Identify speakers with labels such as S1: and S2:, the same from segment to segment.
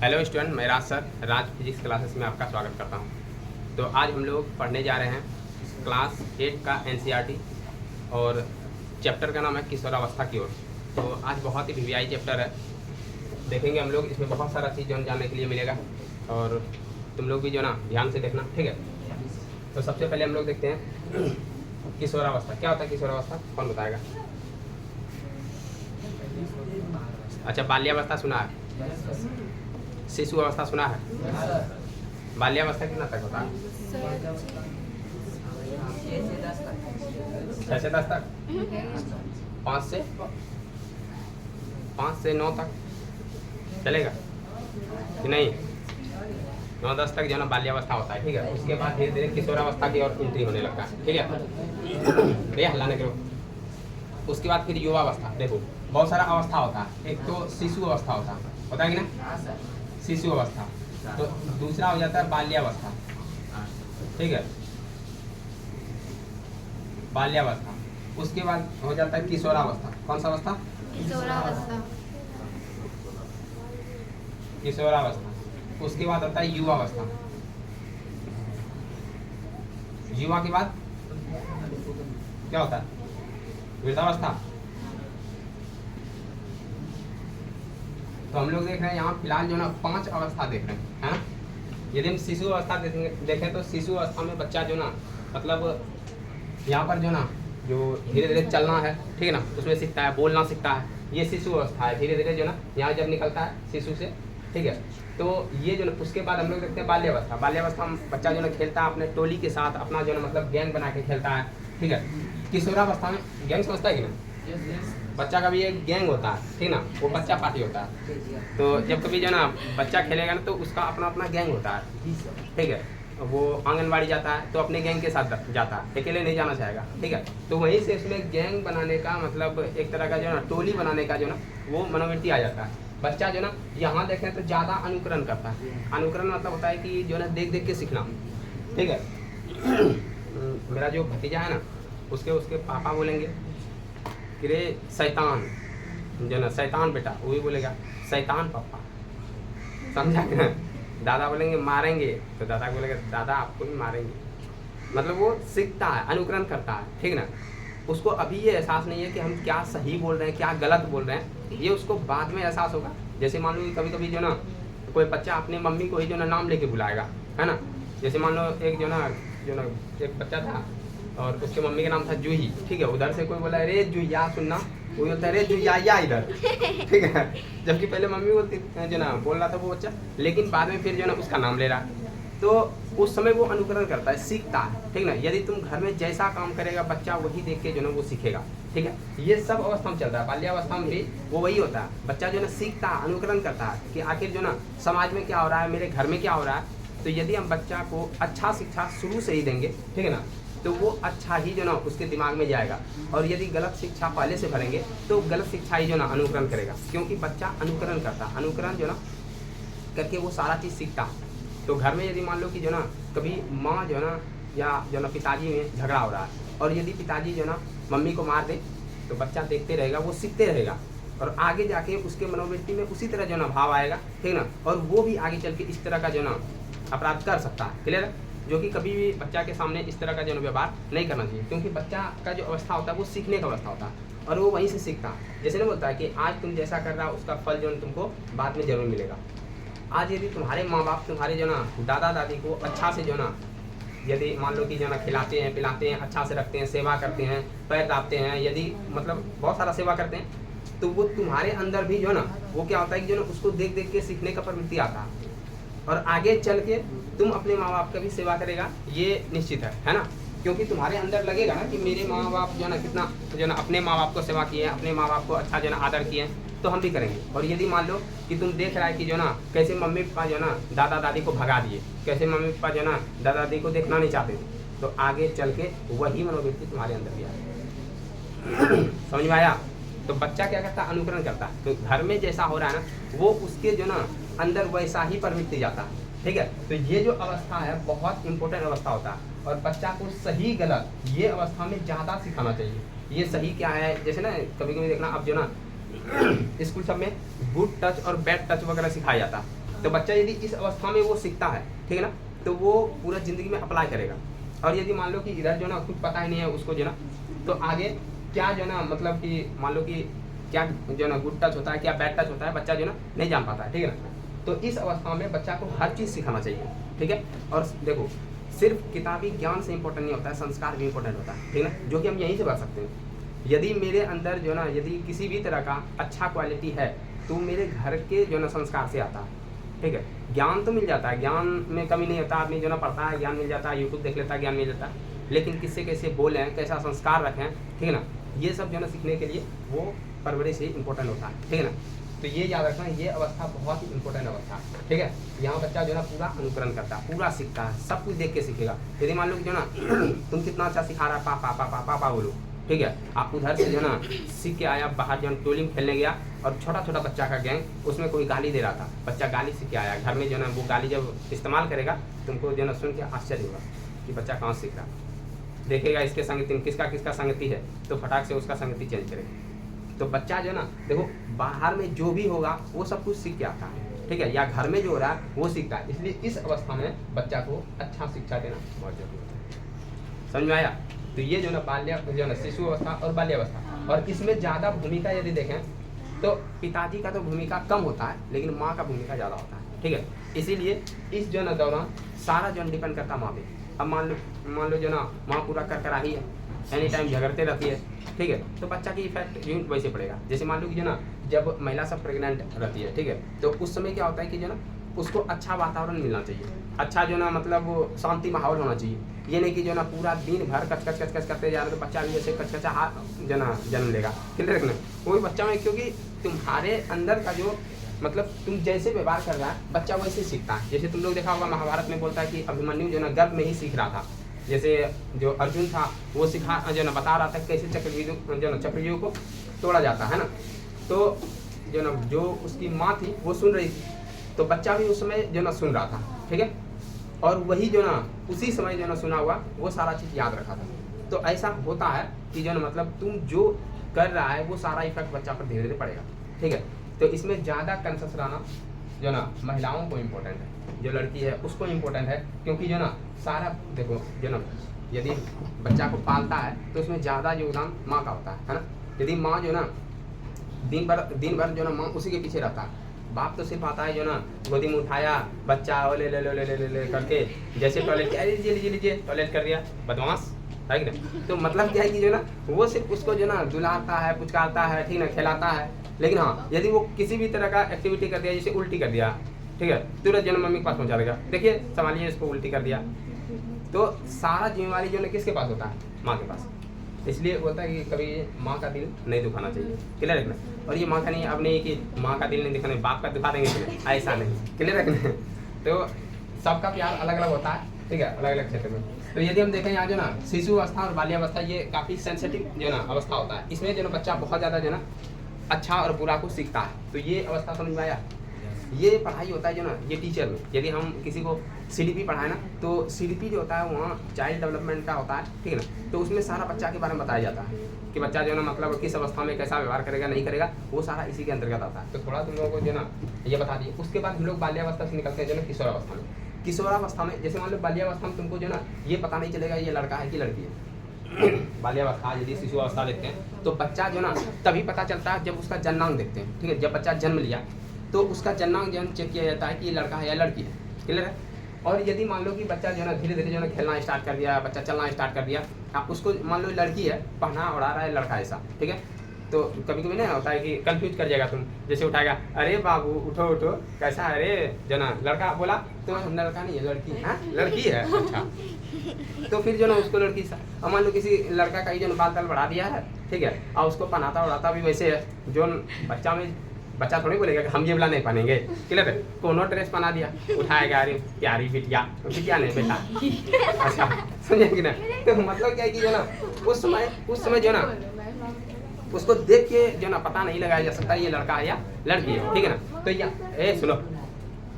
S1: Hello student, मैं राज sir राज physics classes में आपका स्वागत करता हूं। तो आज हम लोग पढ़ने जा रहे हैं क्लास 8 का एनसीईआरटी और चैप्टर का नाम है किशोरावस्था की ओर। तो आज बहुत ही वीवीआई चैप्टर है, देखेंगे हम लोग। इसमें बहुत सारा चीज़ जो जानने के लिए मिलेगा और तुम लोग भी जो ना ध्यान से देखना, ठीक है। तो सबसे पहले हम लोग देखते हैं किशोरावस्था क्या होता है। किशोरावस्था कौन बताएगा? अच्छा, बाल्यावस्था सुना है, शिशु अवस्था सुना है। बाल्यावस्था कितना तक होता है? 6 से 10 तक, 5 से 9 तक चलेगा कि नहीं? 9-10 तक जो ना बाल्यावस्था होता है, ठीक है। उसके बाद धीरे धीरे किशोरावस्था की ओर एंट्री होने लगता है, ठीक है। भैया हल्ला नहीं करो। उसके बाद फिर युवावस्था। देखो बहुत सारा अवस्था होता है। एक तो शिशु अवस्था होता है कि ना, शिशु अवस्था। तो दूसरा हो जाता है बाल्यावस्था, ठीक है, बाल्यावस्था। उसके बाद हो जाता है किशोरावस्था। कौन सा अवस्था? किशोरावस्था। उसके बाद आता है युवावस्था। युवा के बाद क्या होता है? वृद्धावस्था। तो हम लोग देख रहे हैं यहाँ फिलहाल जो ना 5 अवस्था देख रहे हैं, है ना। यदि हम शिशु अवस्था देखें तो शिशु अवस्था में बच्चा जो ना मतलब यहाँ पर जो ना जो धीरे धीरे चलना है, ठीक है ना, उसमें सीखता है, बोलना सीखता है। ये शिशु अवस्था है। धीरे धीरे जो ना यहाँ जब निकलता है शिशु से, ठीक है। तो ये जो ना उसके बाद हम लोग देखते हैं बाल्यावस्था। बाल्यावस्था में बच्चा जो ना खेलता है अपने टोली के साथ, अपना जो ना मतलब गैंग बना के खेलता है, ठीक है। किशोरावस्था में गैंग समझता है कि ना, बच्चा का भी एक गैंग होता है, ठीक ना, वो बच्चा पार्टी होता है। तो जब कभी जो ना बच्चा खेलेगा ना तो उसका अपना अपना गैंग होता है, ठीक है। वो आंगनबाड़ी जाता है तो अपने गैंग के साथ जाता है, अकेले नहीं जाना चाहेगा, ठीक है। तो वहीं से उसमें गैंग बनाने का मतलब एक तरह का जो ना टोली बनाने का जो ना वो मनोवृत्ति आ जाता है। बच्चा जो ना यहाँ देखें तो ज़्यादा अनुकरण करता है। अनुकरण मतलब होता है कि जो ना देख देख के सीखना, ठीक है। मेरा जो भतीजा है ना उसके पापा बोलेंगे कि रे शैतान, जो ना शैतान बेटा, वो भी बोलेगा शैतान पापा, समझा कि ना। दादा बोलेंगे मारेंगे तो दादा बोलेगा दादा आपको भी मारेंगे। मतलब वो सीखता है, अनुकरण करता है, ठीक ना। उसको अभी ये एहसास नहीं है कि हम क्या सही बोल रहे हैं क्या गलत बोल रहे हैं, ये उसको बाद में एहसास होगा। जैसे मान लो कभी कभी जो ना कोई बच्चा अपने मम्मी को ही जो ना नाम लेके बुलाएगा, है ना। जैसे मान लो एक जो ना एक बच्चा था और उसके मम्मी का नाम था जूही, ठीक है। उधर से कोई बोला रे जूहिया सुनना, वो होता है रे जूहिया इधर, ठीक है। जबकि पहले मम्मी बोलती जो ना बोल रहा था वो बच्चा, लेकिन बाद में फिर जो ना उसका नाम ले रहा। तो उस समय वो अनुकरण करता है, सीखता है, ठीक ना। यदि तुम घर में जैसा काम करेगा बच्चा वही देख के जो ना वो सीखेगा, ठीक है। ये सब अवस्था में चल रहा है। बाल्यावस्था में भी वो वही होता है। बच्चा जो ना सीखता है, अनुकरण करता है कि आखिर जो ना समाज में क्या हो रहा है, मेरे घर में क्या हो रहा है। तो यदि हम बच्चा को अच्छा शिक्षा शुरू से ही देंगे, ठीक है ना, तो वो अच्छा ही जो ना उसके दिमाग में जाएगा। और यदि गलत शिक्षा पहले से भरेंगे तो गलत शिक्षा ही जो ना अनुकरण करेगा, क्योंकि बच्चा अनुकरण करता है। अनुकरण जो ना करके वो सारा चीज़ सीखता है। तो घर में यदि मान लो कि जो ना कभी माँ जो ना या जो ना पिताजी में झगड़ा हो रहा है और यदि पिताजी जो ना मम्मी को मार दे तो बच्चा देखते रहेगा, वो सीखते रहेगा और आगे जाके उसके मनोवृत्ति में उसी तरह जो ना भाव आएगा, ठीक ना। और वो भी आगे चल के इस तरह का जो ना अपराध कर सकता है, क्लियर है। जो कि कभी भी बच्चा के सामने इस तरह का जो व्यवहार नहीं करना चाहिए, क्योंकि बच्चा का जो अवस्था होता है वो सीखने का अवस्था होता है और वो वहीं से सीखता है। जैसे ना बोलता है कि आज तुम जैसा कर रहा हो उसका फल जो है तुमको बाद में जरूर मिलेगा। आज यदि तुम्हारे माँ बाप तुम्हारे जो ना दादा दादी को अच्छा से जो ना यदि मान लो कि जो ना खिलाते हैं पिलाते हैं, अच्छा से रखते हैं, सेवा करते हैं, पैर दाबते हैं, यदि मतलब बहुत सारा सेवा करते हैं, तो वो तुम्हारे अंदर भी जो ना वो क्या होता है कि जो ना उसको देख देख के सीखने का प्रवृत्ति आता है और आगे चल के तुम अपने माँ बाप का भी सेवा करेगा, ये निश्चित है ना। क्योंकि तुम्हारे अंदर लगेगा ना कि मेरे माँ बाप जो ना कितना जो ना अपने माँ बाप को सेवा किए हैं, अपने माँ बाप को अच्छा जो ना आदर किए हैं, तो हम भी करेंगे। और यदि मान लो कि तुम देख रहा है कि जो ना कैसे मम्मी पापा जो ना दादा दादी को भगा दिए, कैसे मम्मी पापा जो ना दादा दादी को देखना नहीं चाहते थे, तो आगे चल के वही मनोवृत्ति तुम्हारे अंदर भी आएगी। समझ में आया? तो बच्चा क्या करता है? अनुकरण करता है। तो घर में जैसा हो रहा है ना वो उसके जो ना अंदर वैसा ही प्रवृत्ति जाता है, ठीक है। तो ये जो अवस्था है बहुत इंपॉर्टेंट अवस्था होता है और बच्चा को सही गलत ये अवस्था में ज़्यादा सिखाना चाहिए। ये सही क्या है, जैसे ना कभी कभी देखना अब जो ना स्कूल सब में गुड टच और बैड टच वगैरह सिखाया जाता है। तो बच्चा यदि इस अवस्था में वो सीखता है, ठीक है ना, तो वो पूरा ज़िंदगी में अप्लाई करेगा। और यदि मान लो कि इधर जो ना कुछ पता ही नहीं है उसको जो ना, तो आगे क्या जो ना मतलब कि मान लो कि क्या जो ना गुड टच होता है, क्या बैड टच होता है, बच्चा जो ना नहीं जान पाता है, ठीक है ना। तो इस अवस्था में बच्चा को हर चीज़ सिखाना चाहिए, ठीक है। और देखो सिर्फ किताबी ज्ञान से इंपॉर्टेंट नहीं होता है, संस्कार भी इंपॉर्टेंट होता है, ठीक है ना, जो कि हम यहीं से कर सकते हैं। यदि मेरे अंदर जो ना यदि किसी भी तरह का अच्छा क्वालिटी है तो मेरे घर के जो ना संस्कार से आता है, ठीक है। ज्ञान तो मिल जाता है, ज्ञान में कमी नहीं होता, आदमी जो ना पढ़ता है ज्ञान मिल जाता है, यूट्यूब देख लेता है ज्ञान मिल जाता है, लेकिन किससे कैसे बोलें, कैसा संस्कार रखें, ठीक है ना, ये सब जो ना सीखने के लिए वो परवरिश ही इंपॉर्टेंट होता है, ठीक है ना। तो ये याद रखना, ये अवस्था बहुत ही इंपॉर्टेंट अवस्था है, ठीक है। यहाँ बच्चा जो ना पूरा अनुकरण करता है, पूरा सीखता है, सब कुछ देख के सीखेगा। यदि मान लो कि जो ना तुम कितना अच्छा सिखा रहा है, पापा पापा पापा बोलो, ठीक है, आप उधर से जो ना सीख के आया, बाहर जो टोली में खेलने गया और छोटा छोटा बच्चा का गैंग, उसमें कोई गाली दे रहा था, बच्चा गाली सीख के आया, घर में जो ना वो गाली जब इस्तेमाल करेगा तुमको जो ना सुन के आश्चर्य होगा कि बच्चा कहाँ सीख रहा, देखेगा इसके संगति में किसका किसका संगति है, तो फटाक से उसका संगति चेंज करेगा। तो बच्चा जो ना देखो बाहर में जो भी होगा वो सब कुछ सीख के आता है, ठीक है, या घर में जो हो रहा है वो सीखता है। इसलिए इस अवस्था में बच्चा को अच्छा शिक्षा देना बहुत जरूरी होता है। समझ में आया? तो ये जो ना बाल्य जो ना शिशु अवस्था और बाल्यावस्था, और इसमें ज़्यादा भूमिका यदि देखें तो पिताजी का तो भूमिका कम होता है, लेकिन माँ का भूमिका ज़्यादा होता है, ठीक है। इसीलिए इस जो ना दौरान सारा जो डिपेंड करता माँ पे। अब मान लो जो ना माँ पूरा कर रही है, एनी टाइम झगड़ते रहती है, ठीक है, तो बच्चा की इफेक्ट यूं वैसे पड़ेगा। जैसे मान लो कि जो ना जब महिला सब प्रेग्नेंट रहती है, ठीक है, तो उस समय क्या होता है कि जो ना उसको अच्छा वातावरण मिलना चाहिए, अच्छा जो ना मतलब वो शांति माहौल होना चाहिए। ये नहीं कि जो ना पूरा दिन भर कच कच करते जा रहे तो बच्चा भी जैसे कच जो ना जन्म लेगा, क्लियर रखना वही बच्चा में, क्योंकि तुम्हारे अंदर का जो मतलब तुम जैसे व्यवहार कर रहा है बच्चा वैसे सीखता है। जैसे तुम लोग देखा होगा महाभारत में बोलता है कि अभिमन्यु जो ना गर्भ में ही सीख रहा था, जैसे जो अर्जुन था वो सिखा जो ना बता रहा था कैसे चक्रव्यूह जो ना चक्रव्यूह को तोड़ा जाता है ना, तो जो ना जो उसकी माँ थी वो सुन रही थी, तो बच्चा भी उस समय जो ना सुन रहा था, ठीक है, और वही जो ना उसी समय जो ना सुना हुआ वो सारा चीज़ याद रखा था। तो ऐसा होता है कि जो ना मतलब तुम जो कर रहा है वो सारा इफेक्ट बच्चा पर धीरे धीरे पड़ेगा, ठीक है। तो इसमें ज़्यादा कॉन्शियस रहना जो ना महिलाओं को इम्पोर्टेंट है, जो लड़की है उसको इम्पोर्टेंट है, क्योंकि जो ना सारा देखो जो ना यदि बच्चा को पालता है तो उसमें ज़्यादा योगदान माँ का होता है ना। यदि माँ जो ना दिन भर जो ना माँ उसी के पीछे रहता है, बाप तो सिर्फ आता है जो ना गोदी में उठाया बच्चा ले ले ले ले ले ले ले करके, जैसे टॉयलेट किया लीजिए लीजिए टॉयलेट कर दिया, बदमाश है कि नहीं। तो मतलब क्या है कि जो ना वो सिर्फ उसको जो ना दुलाता है, पुचकारता है, ठीक ना, खिलाता है। लेकिन हाँ यदि वो किसी भी तरह का एक्टिविटी कर दिया, जैसे उल्टी कर दिया, ठीक है, तुरंत जो ना मम्मी के पास पहुँचा देगा, देखिए संभालिए इसको, उल्टी कर दिया। तो सारा जिम्मेवारी जो ना किसके पास होता है? माँ के पास। इसलिए होता है कि कभी माँ का दिल नहीं दुखाना चाहिए, क्लियर रखना। और ये माँ का नहीं, अब नहीं कि माँ का दिल नहीं दिखाना, बाप का दिखा देंगे, ऐसा नहीं, क्लियर रखना। तो सबका प्यार अलग अलग होता है, ठीक है, अलग अलग क्षेत्र में। तो यदि हम देखें यहाँ जो ना शिशु अवस्था और बाल्यावस्था, ये काफ़ी सेंसिटिव जो ना अवस्था होता है। इसमें जो ना बच्चा बहुत ज़्यादा जो ना अच्छा और बुरा को सीखता है। तो ये अवस्था समझ में आया? ये पढ़ाई होता है जो ना ये टीचर में, यदि हम किसी को CDP पढ़ाए ना, तो CDP जो होता है वहाँ चाइल्ड डेवलपमेंट का होता है, ठीक है ना। तो उसमें सारा बच्चा के बारे में बताया जाता है कि बच्चा जो ना मतलब किस अवस्था में कैसा व्यवहार करेगा, नहीं करेगा, वो सारा इसी के अंतर्गत आता है। तो थोड़ा तुम लोगों को जो ना ये बता दिए। उसके बाद हम लोग बाल्यावस्था से निकलते हैं जो ना किशोरावस्था में। किशोरावस्था में जैसे मान लो बाल्यावस्था में तुमको जो ना ये पता नहीं चलेगा ये लड़का है कि लड़की है। बाल्यावस्था यदि शिशु अवस्था देखते हैं तो बच्चा जो ना तभी पता चलता है जब उसका जन्मांक देखते हैं, ठीक है। जब बच्चा जन्म लिया तो उसका जन्मांक जो चेक किया जाता है कि ये लड़का है या लड़की है, क्लियर है। और यदि मान लो कि बच्चा जो है धीरे धीरे जो है खेलना स्टार्ट कर दिया, बच्चा चलना स्टार्ट कर दिया, आप उसको मान लो लड़की है, पहना उड़ा रहा है लड़का ऐसा, ठीक है। तो कभी कभी नहीं होता है कि कंफ्यूज कर जाएगा तुम, जैसे उठाएगा, अरे बाबू उठो उठो कैसा है, अरे जो ना लड़का बोला तो लड़का नहीं है लड़की है, लड़की है, अच्छा। तो फिर जो ना उसको लड़की सा मान लो किसी लड़का का ही जो बाल ताल बढ़ा दिया है, ठीक है, और उसको पहनाता उड़ाता भी वैसे है, जो बच्चा थोड़ी बोलेगा कि हम ये वाला नहीं पहनेंगे, क्लियर है। कोनो ड्रेस पहना दिया, उठाएगा, अरे प्यारी बिटिया, बिटिया नहीं बेटा, अच्छा समझे कि ना। तो मतलब क्या है कि जो ना उस समय जो ना उसको देख के जो ना पता नहीं लगाया जा सकता ये लड़का है या लड़की है, ठीक है ना। तो या सुनो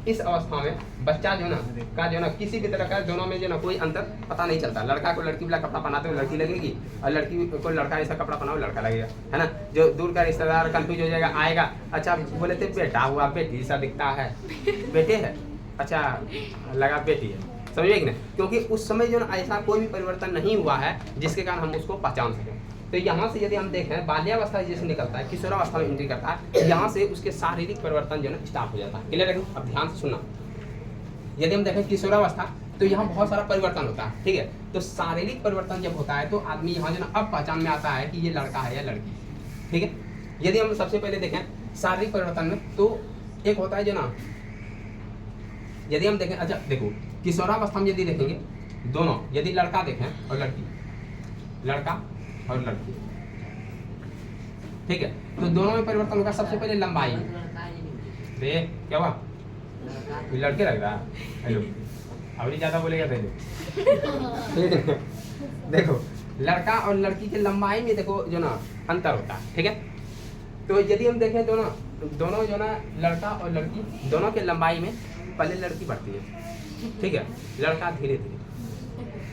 S1: इस अवस्था में बच्चा जो ना का जो ना किसी भी तरह का दोनों में जो ना कोई अंतर पता नहीं चलता। लड़का को लड़की वाला कपड़ा पहनाते हो लड़की लगेगी, और लड़की को लड़का ऐसा कपड़ा पहनाओ लड़का लगेगा, है ना। जो दूर का रिश्तेदार कंफ्यूज हो जाएगा, आएगा, अच्छा बोले थे बेटा हुआ बेटी सा दिखता है, बेटे है, अच्छा लगा बेटी है, समझिए कि नहीं। क्योंकि उस समय जो ना ऐसा कोई भी परिवर्तन नहीं हुआ है जिसके कारण हम उसको पहचान सकें। तो यहाँ से यदि हम देखें बाल्यावस्था जैसे निकलता है, किशोरावस्था में एंट्री करता है, यहाँ से उसके शारीरिक परिवर्तन जो है स्टार्ट हो जाता है। क्लियर है? अब ध्यान से सुनना, यदि हम देखें किशोरावस्था तो यहाँ बहुत सारा परिवर्तन होता है, ठीक है। तो शारीरिक परिवर्तन जब होता है तो आदमी यहाँ जो ना अब पहचान में आता है कि ये लड़का है या लड़की, ठीक है। यदि हम सबसे पहले देखें शारीरिक परिवर्तन में, तो एक होता है जो ना, यदि हम देखें, अच्छा देखो किशोरावस्था में यदि देखेंगे दोनों, यदि लड़का देखें और लड़की, लड़का और लड़की, ठीक है, तो दोनों में परिवर्तन होगा। सबसे पहले लंबाई, देख क्या हुआ, लड़के लग रहा है, हेलो अभी ज्यादा बोलेगा देखो देखो लड़का और लड़की के लंबाई में देखो जो ना अंतर होता है, ठीक है। तो यदि हम देखें दोनों जो ना लड़का और लड़की दोनों के लंबाई में पहले लड़की बढ़ती है, ठीक है, लड़का धीरे धीरे,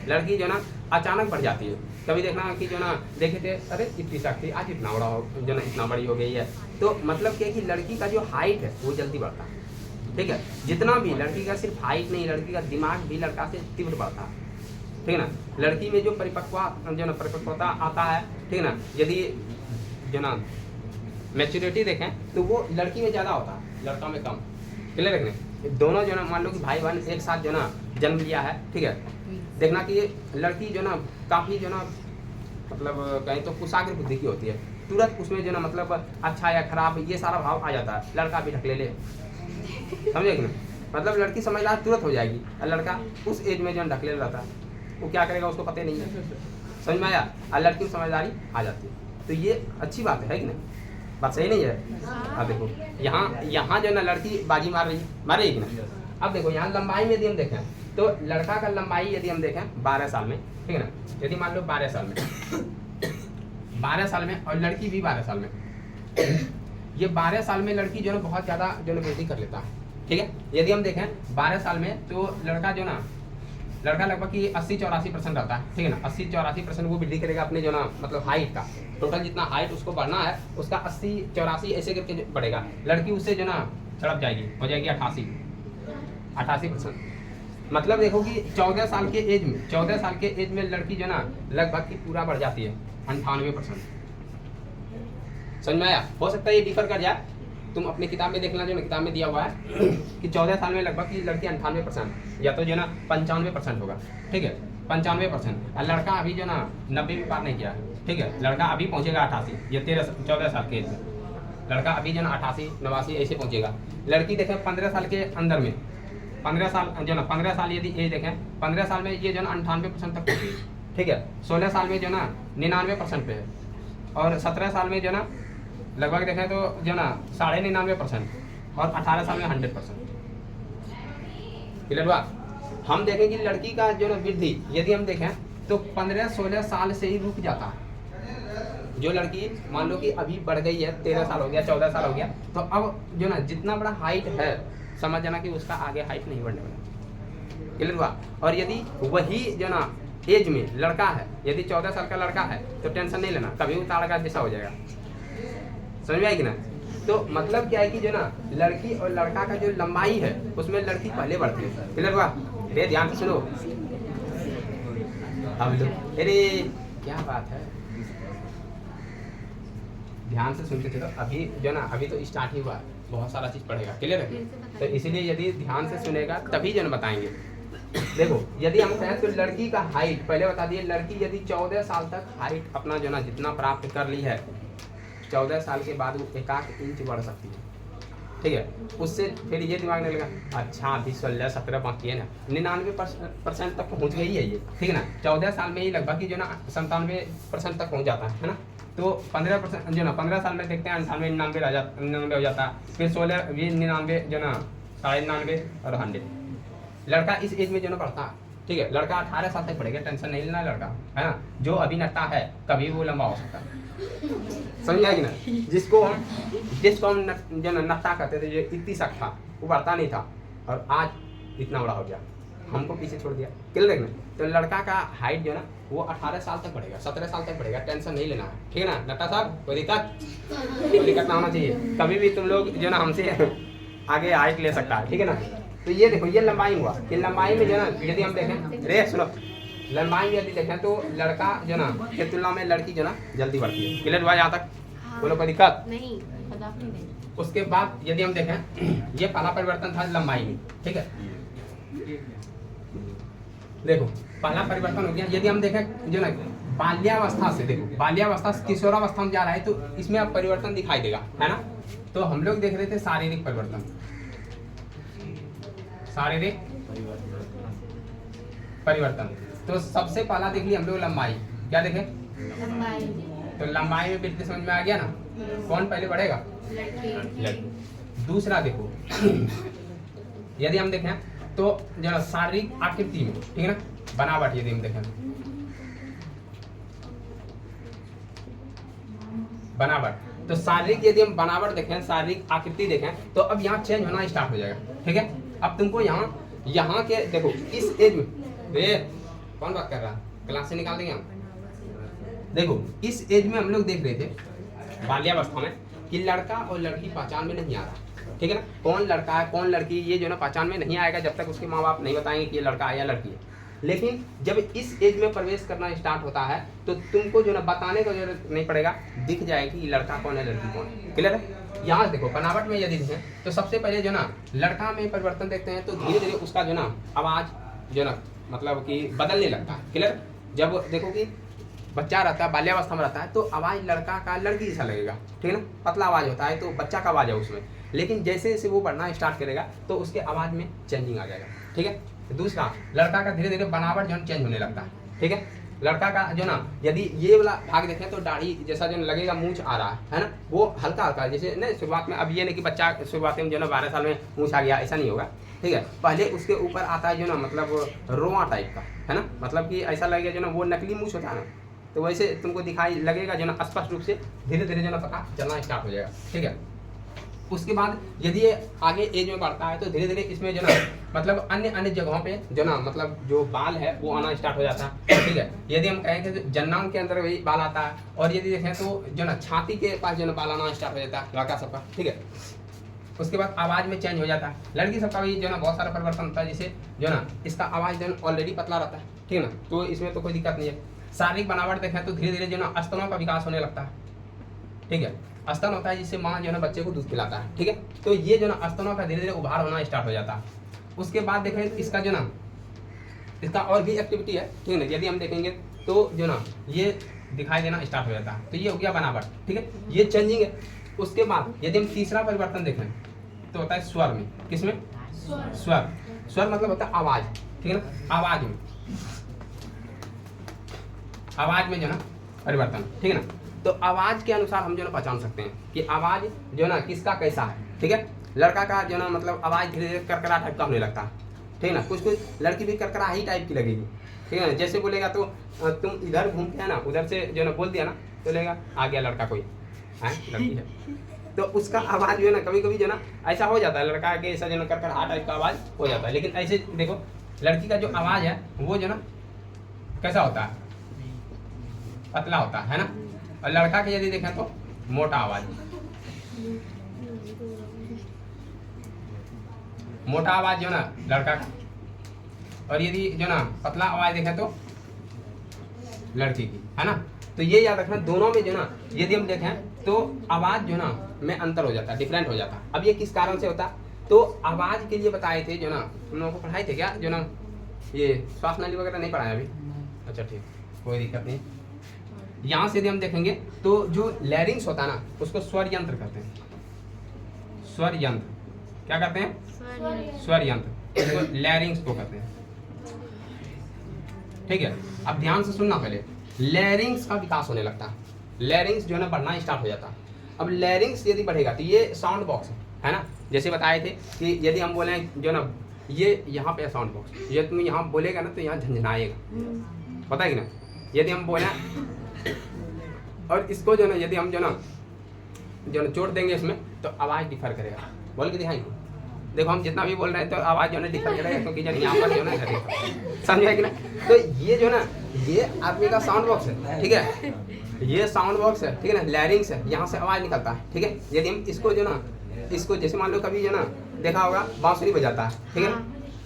S1: लड़की जो ना अचानक बढ़ जाती है। कभी देखना कि जो ना देखे थे अरे इतनी शक्ति आज इतना बड़ा हो, जो ना इतना बड़ी हो गई है। तो मतलब क्या है कि लड़की का जो हाइट है वो जल्दी बढ़ता है, ठीक है। जितना भी लड़की का सिर्फ हाइट नहीं, लड़की का दिमाग भी लड़का से तीव्र बढ़ता है, ठीक है ना। लड़की में जो परिपक्वता आता है, ठीक है ना, यदि जो ना मैच्योरिटी देखें तो वो लड़की में ज़्यादा होता है, लड़का में कम। क्लियर रखने, दोनों जो ना मान लो कि भाई बहन एक साथ जो ना जन्म लिया है, ठीक है, देखना कि लड़की जो ना काफ़ी जो ना मतलब कहीं तो कुशाग्र बुद्धि की होती है, तुरंत उसमें जो ना मतलब अच्छा या खराब ये सारा भाव आ जाता है, लड़का भी ढकले ले, समझे कि ना। मतलब लड़की समझदार तुरंत हो जाएगी और लड़का उस एज में जो ढकले रहता है वो क्या करेगा उसको पता नहीं है, समझ में आया। और लड़की में समझदारी आ जाती है, तो ये अच्छी बात है कि नहीं, बात सही नहीं है। अब देखो यहाँ जो ना लड़की बाजी मार रही है कि ना। अब देखो यहाँ लंबाई में यदि हम देखें तो लड़का का लंबाई यदि हम देखें 12 साल में, ठीक है ना, यदि मान लो 12 साल में 12 साल में और लड़की भी 12 साल में, ये 12 साल में लड़की जो है बहुत ज़्यादा जो है वृद्धि कर लेता है, ठीक है। यदि हम देखें 12 साल में तो लड़का जो ना लड़का लगभग कि 80-84% रहता है, ठीक है ना, 80-84% वो वृद्धि करेगा अपने जो ना मतलब हाइट का, टोटल जितना हाइट उसको बढ़ना है उसका 80-84 ऐसे करके बढ़ेगा। लड़की उससे जो ना झड़प जाएगी, हो जाएगी 88%। मतलब देखो कि 14 साल के एज में लड़की जो ना लगभग की पूरा बढ़ जाती है 98%। समझ में आया? हो सकता है ये डिफर कर जाए, तुम अपनी किताब में देखना, जो ना किताब में दिया हुआ है कि 14 साल में लगभग की लड़की 98% या तो जो ना 95% होगा, ठीक है, 95%। और लड़का अभी जो ना 90 भी पार नहीं किया, ठीक है, लड़का अभी पहुंचेगा 88, ये 14 साल के एज में लड़का अभी जो ना 88-89 ऐसे पहुंचेगा। लड़की देखें 15 साल के अंदर में, 15 साल जो ना 15 साल यदि एज देखें 15 साल में ये जो ना 98% तक पहुंचेगी, ठीक है। 16 साल में जो ना 99% पे है, और 17 साल में जो ना लगभग देखें तो जो ना 99.5%, और 18 साल में 100%। क्लियर हुआ? हम देखें कि लड़की का जो ना वृद्धि यदि हम देखें तो 15-16 साल से ही रुक जाता है। जो लड़की मान लो कि अभी बढ़ गई है, 13 साल हो गया, 14 साल हो गया, तो अब जो ना जितना बड़ा हाइट है समझ जाना कि उसका आगे हाइट नहीं बढ़ने वाला। क्लियर हुआ? और यदि वही जो ना एज में लड़का है, यदि 14 साल का लड़का है तो टेंशन नहीं लेना, कभी उतार का जैसा हो जाएगा। समझ में आएगी ना? तो मतलब क्या है कि जो ना लड़की और लड़का का जो लंबाई है उसमें लड़की पहले बढ़ती है। क्लियर हुआ? अरे ध्यान से सुनो, अब लो, अरे क्या बात है, ध्यान से सुनते चलो। अभी जो ना अभी तो स्टार्ट ही हुआ है, बहुत सारा चीज पढ़ेगा। क्लियर है? तो इसलिए यदि ध्यान से सुनेगा तभी जो ना बताएंगे। देखो यदि हम कहें तो लड़की का हाइट पहले बता दिए, लड़की यदि 14 साल तक हाइट अपना जो ना जितना प्राप्त कर ली है, 14 साल के बाद वो 1 इंच बढ़ सकती है, ठीक है। उससे फिर ये दिमाग में लगा अच्छा अभी 16-17 बाकी है ना, 99% तक पहुंच गई है ये, ठीक है ना। 14 साल में ही लगभग जो ना 97% तक पहुंच जाता है ना। तो 15% जो ना 15 साल में देखते हैं 98-99 हो जाता है, फिर 16 भी 99 जो ना 99.5 और 100। लड़का इस एज में जो ना बढ़ता है, ठीक है। लड़का 18 साल तक बढ़ेगा, टेंशन नहीं लेना लड़का, है ना। जो अभी नट्टा है कभी वो लंबा हो सकता है। समझ आएगी ना? जिसको हम जो ना नट्टा कहते थे, जो इतनी शक था वो बढ़ता नहीं था, और आज इतना बड़ा हो गया, हमको पीछे छोड़ दिया। क्लियर देखना, तो लड़का का हाइट जो है ना वो 18 साल तक बढ़ेगा, 17 साल तक बढ़ेगा, टेंशन नहीं लेना है, ठीक है ना डॉक्टर साहब? कोई दिक्कत ना होना चाहिए, कभी भी तुम लोग जो ना हमसे आगे हाइट ले सकता है, ठीक है ना। तो ये देखो ये लंबाई हुआ कि लंबाई में जो ना यदि हम देखें, रे सुनो, लंबाई में यदि देखें तो लड़का जो ना के तुलना में लड़की जो ना जल्दी बढ़ती है। क्लियर हुआ यहाँ तक? बोलो कोई दिक्कत
S2: नहीं?
S1: उसके बाद यदि हम देखें ये पहला परिवर्तन था लंबाई में, ठीक है। देखो पहला परिवर्तन हो गया। यदि हम देखें जो ना बाल्यावस्था से, देखो बाल्यावस्था से किशोरावस्था में जा रहा है तो इसमें अब परिवर्तन दिखाई देगा, है ना। तो हम लोग देख रहे थे शारीरिक परिवर्तन, शारीरिक परिवर्तन। तो सबसे पहला देख लिया हम लोग लंबाई, क्या देखे?
S2: लंबाई।
S1: तो लंबाई में वृद्धि समझ में आ गया ना, कौन पहले बढ़ेगा? लड़की। दूसरा देखो यदि हम देखें तो जरा शारीरिक आकृति में, ठीक है ना, बनावट यदि हम देखें बनावट, तो शारीरिक यदि हम बनावट देखें, शारीरिक आकृति देखें तो अब यहाँ चेंज होना स्टार्ट हो जाएगा, ठीक है। अब तुमको यहाँ के देखो इस एज में, कौन बात कर रहा है? क्लास से निकाल देंगे हम। देखो इस एज में हम लोग देख रहे थे बाल्यावस्था में कि लड़का और लड़की पहचान में नहीं आ रहा, ठीक है ना। कौन लड़का है कौन लड़की, ये जो ना पहचान में नहीं आएगा जब तक उसके माँ बाप नहीं बताएंगे कि ये लड़का है या लड़की है। लेकिन जब इस एज में प्रवेश करना स्टार्ट होता है तो तुमको जो ना बताने का जरूरत नहीं पड़ेगा, दिख जाएगी लड़का कौन है लड़की कौन है। क्लियर है? यहाँ देखो बनावट में यदि देखें तो सबसे पहले जो ना लड़का में परिवर्तन देखते हैं तो धीरे धीरे उसका जो ना आवाज़ जो ना मतलब कि बदलने लगता है। क्लियर? जब देखो कि बच्चा रहता है बाल्यावस्था में रहता है तो आवाज़ लड़का का लड़की जैसा लगेगा, ठीक है ना, पतला आवाज़ होता है तो बच्चा का आवाज़ है उसमें। लेकिन जैसे जैसे वो बढ़ना स्टार्ट करेगा तो उसके आवाज़ में चेंजिंग आ जाएगा, ठीक है। दूसरा लड़का का धीरे धीरे बनावट जो चेंज होने लगता है, ठीक है। लड़का का जो ना यदि ये वाला भाग देखें तो दाढ़ी जैसा जो लगेगा मूंछ आ रहा है ना, वो हल्का हल्का जैसे नहीं शुरुआत में। अब ये नहीं कि बच्चा शुरुआत में जो ना 12 साल में मूंछ आ गया, ऐसा नहीं होगा, ठीक है। पहले उसके ऊपर आता है जो ना मतलब रोआ टाइप का, है ना, मतलब कि ऐसा लगेगा जो ना वो नकली मूंछ होता है ना, तो वैसे तुमको दिखाई लगेगा जो ना स्पष्ट रूप से, धीरे धीरे जो ना पता चलना स्टार्ट हो जाएगा, ठीक है। उसके बाद यदि ये आगे एज में बढ़ता है तो धीरे धीरे इसमें जो ना मतलब अन्य अन्य जगहों पे जो ना मतलब जो बाल है वो आना स्टार्ट हो जाता है, ठीक है। यदि हम कहें कि जन्नांग के अंदर वही बाल आता है, और यदि देखें तो जो ना छाती के पास जो ना बाल आना स्टार्ट हो जाता है लड़का सबका, ठीक है। उसके बाद आवाज़ में चेंज हो जाता है। लड़की सबका भी जो ना बहुत सारा परिवर्तन होता है, जिसे जो ना इसका आवाज़ जो ऑलरेडी पतला रहता है, ठीक है ना, तो इसमें तो कोई दिक्कत नहीं है। शारीरिक बनावट देखें तो धीरे धीरे जो ना स्तनों का विकास होने लगता है, ठीक है। स्तन होता है जिससे माँ जो है ना बच्चे को दूध पिलाता है, ठीक है। तो ये जो ना स्तनों का धीरे धीरे उभार होना स्टार्ट हो जाता है। उसके बाद देखें इसका जो ना इसका और भी एक्टिविटी है, ठीक है ना। यदि हम देखेंगे तो जो ना ये दिखाई देना स्टार्ट हो जाता है, तो ये हो गया बनावट, ठीक है, ये चेंजिंग है। उसके बाद यदि हम तीसरा परिवर्तन देखें तो होता है स्वर में। किसमें? स्वर। स्वर मतलब होता है आवाज़, ठीक है ना, आवाज़ में, आवाज़ में जो ना परिवर्तन, ठीक है ना। तो आवाज़ के अनुसार हम जो ना पहचान सकते हैं कि आवाज़ जो ना किसका कैसा है, ठीक है। लड़का का जो ना मतलब आवाज़ धीरे धीरे करकरा टाइप का होने लगता है, ठीक है ना। कुछ कुछ लड़की भी करकरा ही टाइप की लगेगी, ठीक है ना। जैसे बोलेगा तो तुम इधर घूमते हैं ना, उधर से जो ना बोल दिया ना तो लेगा आ गया लड़का कोई है, लड़की है, तो उसका आवाज़ जो है ना कभी कभी जो ना ऐसा हो जाता है, लड़का के ऐसा जो ना करकरा टाइप का आवाज़ हो जाता है। लेकिन ऐसे देखो लड़की का जो आवाज़ है वो जो ना कैसा होता है, पतला होता है ना। और लड़का के यदि देखें तो मोटा आवाज, मोटा आवाज जो ना लड़का का, और यदि जो ना पतला आवाज देखें तो लड़की की, है ना। तो ये याद रखना दोनों में जो ना यदि हम देखें तो आवाज जो ना में अंतर हो जाता है, डिफरेंट हो जाता है। अब ये किस कारण से होता है, तो आवाज के लिए बताए थे जो ना हम लोगों को पढ़ाए थे क्या, जो ना ये श्वास नली वगैरह नहीं पढ़ाया अभी, अच्छा ठीक, कोई दिक्कत नहीं। यहाँ से यदि हम देखेंगे तो जो लैरिंग्स होता है ना उसको स्वर यंत्र कहते हैं, स्वर यंत्र, क्या कहते हैं, स्वर यंत्र, इसको लैरिंग्स को कहते हैं, ठीक है। अब ध्यान से सुनना, पहले लैरिंग्स का विकास होने लगता है, लैरिंग्स जो है ना बढ़ना स्टार्ट हो जाता है। अब लैरिंग्स यदि बढ़ेगा तो ये साउंड बॉक्स है ना, जैसे बताए थे कि यदि हम बोले जो ना ये यहाँ पे साउंड बॉक्स, ये तुम यहाँ बोलेगा ना तो यहाँ झंझनाएगा, पता है कि ना। यदि हम बोले और इसको जो ना यदि हम जो ना जोड़ देंगे इसमें तो आवाज़ डिफर करेगा, बोल के दिखाएंगे, देखो हम जितना भी बोल रहे हैं तो आवाज़ जो है डिफर करेगा, क्योंकि जब यहाँ पर जो है ना समझे कि ना। तो ये जो ना ये आदमी का साउंड बॉक्स है, ठीक है, ये साउंड बॉक्स है, ठीक है ना, लैरिंग्स है, यहाँ से आवाज़ निकलता है, ठीक है। यदि हम इसको जो ना इसको जैसे मान लो कभी जो ना देखा होगा बांसुरी बजाता है, ठीक है,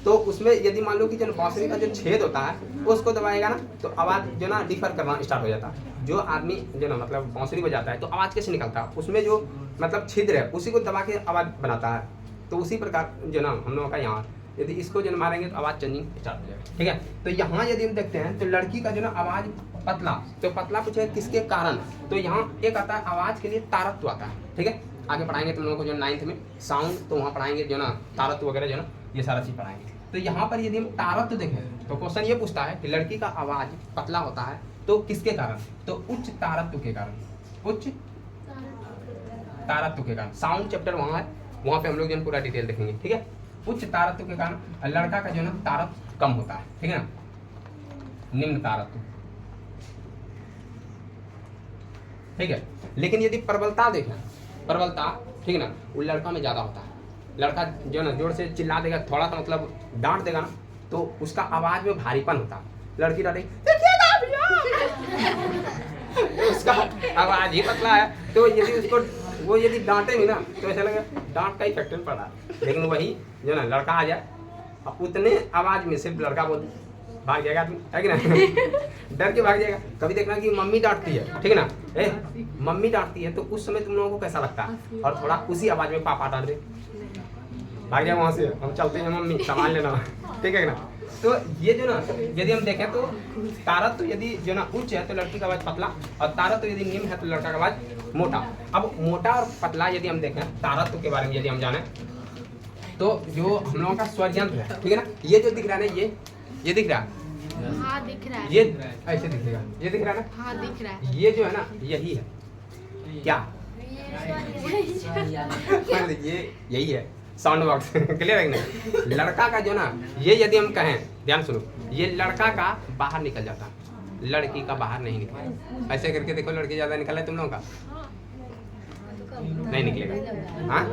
S1: तो उसमें यदि मान लो कि जो बांसुरी का जो छेद होता है उसको दबाएगा ना तो आवाज़ जो ना डिफर करना स्टार्ट हो जाता है। जो आदमी जो ना मतलब बांसुरी बजाता है तो आवाज़ कैसे निकलता है, उसमें जो मतलब छिद्र है उसी को दबा के आवाज़ बनाता है। तो उसी प्रकार जो ना हम लोगों का यहाँ यदि इसको जो मारेंगे तो आवाज़ चेंजिंग स्टार्ट हो जाएगा, ठीक है। तो यहाँ यदि हम देखते हैं तो लड़की का जो ना आवाज़ पतला, तो पतला पूछे किसके कारण, तो यहाँ एक आता है आवाज़ के लिए तारत्व आता है, ठीक है। आगे पढ़ाएंगे तुम लोगों को जो 9th में साउंड, तो वहाँ पढ़ाएंगे जो ना तारत्व वगैरह जो ना ये सारा चीज़ पढ़ाएंगे। तो यहाँ पर यदि हम तारत्व देखें तो क्वेश्चन ये पूछता है कि लड़की का आवाज़ पतला होता है तो किसके कारण, तो उच्च तारत्व के कारण, उच्च तारत्व के कारण। साउंड चैप्टर वहाँ है, वहाँ पे हम लोग जो पूरा डिटेल देखेंगे, ठीक है। उच्च तारत्व के कारण लड़का का जो ना तारत्व कम होता है, ठीक है ना, निम्न तारत्व, ठीक है। लेकिन यदि प्रबलता देखें, प्रबलता, ठीक है ना, वो लड़का में ज़्यादा होता है। लड़का जो ना जोर से चिल्ला देगा, थोड़ा सा मतलब डांट देगा ना तो उसका आवाज़ में भारीपन होता है। लड़की डांटेगी उसका आवाज़ ही पतला है, तो यदि उसको वो यदि डांटे भी ना तो ऐसा लगेगा डांट का इफेक्ट पड़ रहा है। लेकिन वही जो ना लड़का आ जाए अब उतने आवाज़ में सिर्फ लड़का बोल भाग जाएगा आदमी, है कि ना डर के भाग जाएगा। कभी देखना कि मम्मी डांटती है, ठीक है ना, मम्मी डांटती है तो उस समय तुम लोगों को कैसा लगता है, और थोड़ा उसी आवाज़ में पापा डांट दे भाग जाए वहाँ से, हम चलते हैं मम्मी सामान लेना, ठीक है ना। तो ये जो ना यदि हम देखें तो तारत्व तो यदि जो ना उच्च है तो लड़की का आवाज़ पतला, और तारत्व तो यदि निम्न है तो लड़का का आवाज़ मोटा। अब मोटा और पतला यदि हम देखें तारत्व के बारे में यदि हम जाने तो जो हम लोगों का स्वर यंत्र है, ठीक है ना, ये जो दिख रहा है ना ये दिख रहा है,
S2: हाँ दिख रहा है,
S1: ये ऐसे दिखेगा, ये दिख रहा है ना,
S2: हाँ दिख रहा है,
S1: ये जो है ना यही है क्या ये यही है साउंड बॉक्स क्लियर है ना। लड़का का जो ना ये यदि हम कहें, ध्यान सुनो, ये लड़का का बाहर निकल जाता, लड़की का बाहर नहीं निकला। ऐसे करके देखो लड़की ज़्यादा निकला है तुम लोगों का, नहीं निकलेगा। हाँ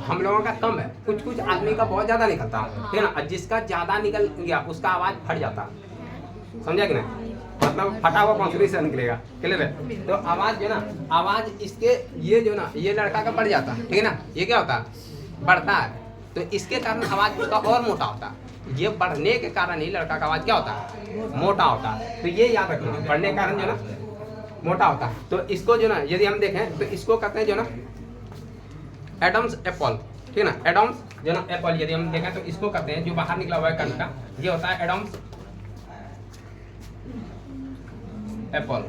S1: हम लोगों का कम है, कुछ कुछ आदमी का बहुत ज़्यादा निकलता है, ठीक है ना। जिसका ज़्यादा निकल गया उसका आवाज़ फट जाता, समझा कि नहीं, मतलब फटा हुआ बांसुरी से निकलेगा, क्लियर है। तो आवाज़ जो ना आवाज़ इसके ये जो ना ये लड़का का बढ़ जाता है, ठीक है ना, ये क्या होता है बढ़ता है, तो इसके कारण आवाज़ उसका और मोटा होता है। ये बढ़ने के कारण ही लड़का का आवाज़ क्या होता है मोटा होता है। तो ये याद रखना, बढ़ने के कारण जो ना मोटा होता है। तो इसको जो ना यदि हम देखें तो इसको कहते हैं जो ना एडम्स एप्पल, ठीक है ना, एडम्स जो ना एप्पल यदि हम देखें तो इसको कहते हैं जो बाहर निकला हुआ है कण का, ये होता है एडम्स एप्पल,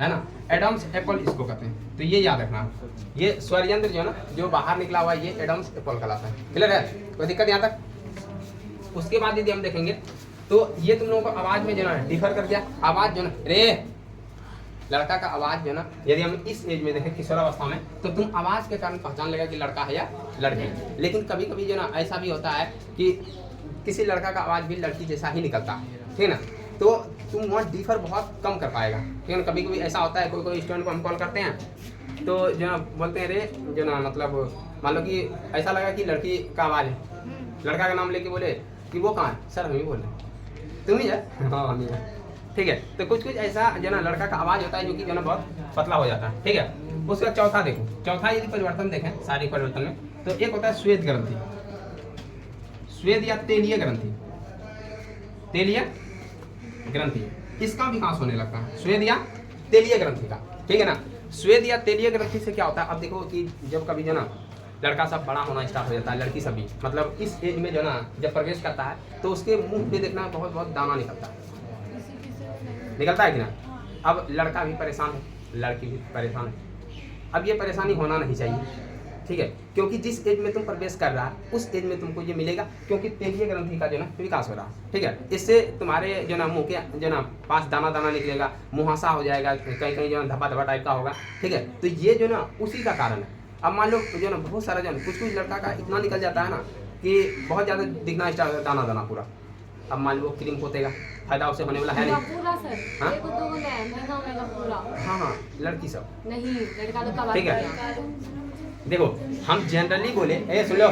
S1: है ना, एडम्स एप्पल इसको कहते हैं। तो ये याद रखना, ये स्वर यंत्र जो है ना जो बाहर निकला हुआ है ये एडम्स एप्पल कहलाता है, क्लियर है, कोई दिक्कत यहाँ तक। उसके बाद यदि हम देखेंगे तो ये तुम लोगों को आवाज़ में जो ना डिफर कर दिया, आवाज़ जो ना रे लड़का का आवाज़ जो ना यदि हम इस एज में देखें किशोरावस्था में तो तुम आवाज़ के कारण पहचान लेगा कि लड़का है या लड़की। लेकिन कभी कभी जो ना ऐसा भी होता है कि किसी लड़का का आवाज़ भी लड़की जैसा ही निकलता है, ठीक है ना, तो तुम वहाँ डिफर बहुत कम कर पाएगा, ठीक है ना। कभी कभी ऐसा होता है कोई स्टूडेंट को हम कॉल करते हैं तो जो ना बोलते हैं रे जो ना मतलब मान लो कि ऐसा लगा कि लड़की का आवाज़ है, लड़का का नाम लेके बोले कि वो कहाँ है, सर हम ही बोले तुम ही है, हाँ हम ही है, ठीक है। तो कुछ कुछ ऐसा जो ना लड़का का आवाज़ होता है जो कि जो ना बहुत पतला हो जाता है, ठीक है। उसका चौथा देखो, चौथा यदि परिवर्तन देखें शारीरिक परिवर्तन में तो एक होता है श्वेत ग्रंथि, श्वेत या तेलीय ग्रंथि, तेलीय ग्रंथि इसका विकास होने लगता है, श्वेत या तेलीय ग्रंथि का, ठीक है ना। श्वेत या तेलीय ग्रंथि से क्या होता है, अब देखो कि जब कभी जो ना लड़का सब बड़ा होना स्टार्ट हो जाता है, लड़की सभी मतलब इस एज में जो ना जब प्रवेश करता है तो उसके मुंह पे देखना बहुत बहुत दाना निकलता है, निकलता है कि ना। अब लड़का भी परेशान है, लड़की भी परेशान है। अब ये परेशानी होना नहीं चाहिए, ठीक है, क्योंकि जिस एज में तुम प्रवेश कर रहा है उस एज में तुमको ये मिलेगा, क्योंकि तेलीय ग्रंथि का जो ना विकास हो रहा है, ठीक है। इससे तुम्हारे जो ना मुंह के जो ना पास दाना दाना निकलेगा, मुहासा हो जाएगा, कहीं कहीं जो ना धब्बा धब्बा टाइप का होगा, ठीक है। तो ये जो ना उसी का कारण है। अब मान लो जो ना बहुत सारा जो ना कुछ कुछ लड़का का इतना निकल जाता है ना कि बहुत ज़्यादा दिखना स्टार्ट दाना दाना पूरा। अब मान लो क्रीम पोतेगा, फायदा उससे होने वाला है नहीं
S2: पूरा सर,
S1: हाँ?
S2: देखो तो महंगा महंगा पूरा,
S1: हाँ हाँ लड़की सब
S2: नहीं लड़का तो कब
S1: ठीक है। देखो हम जनरली बोले, ए सुन लो,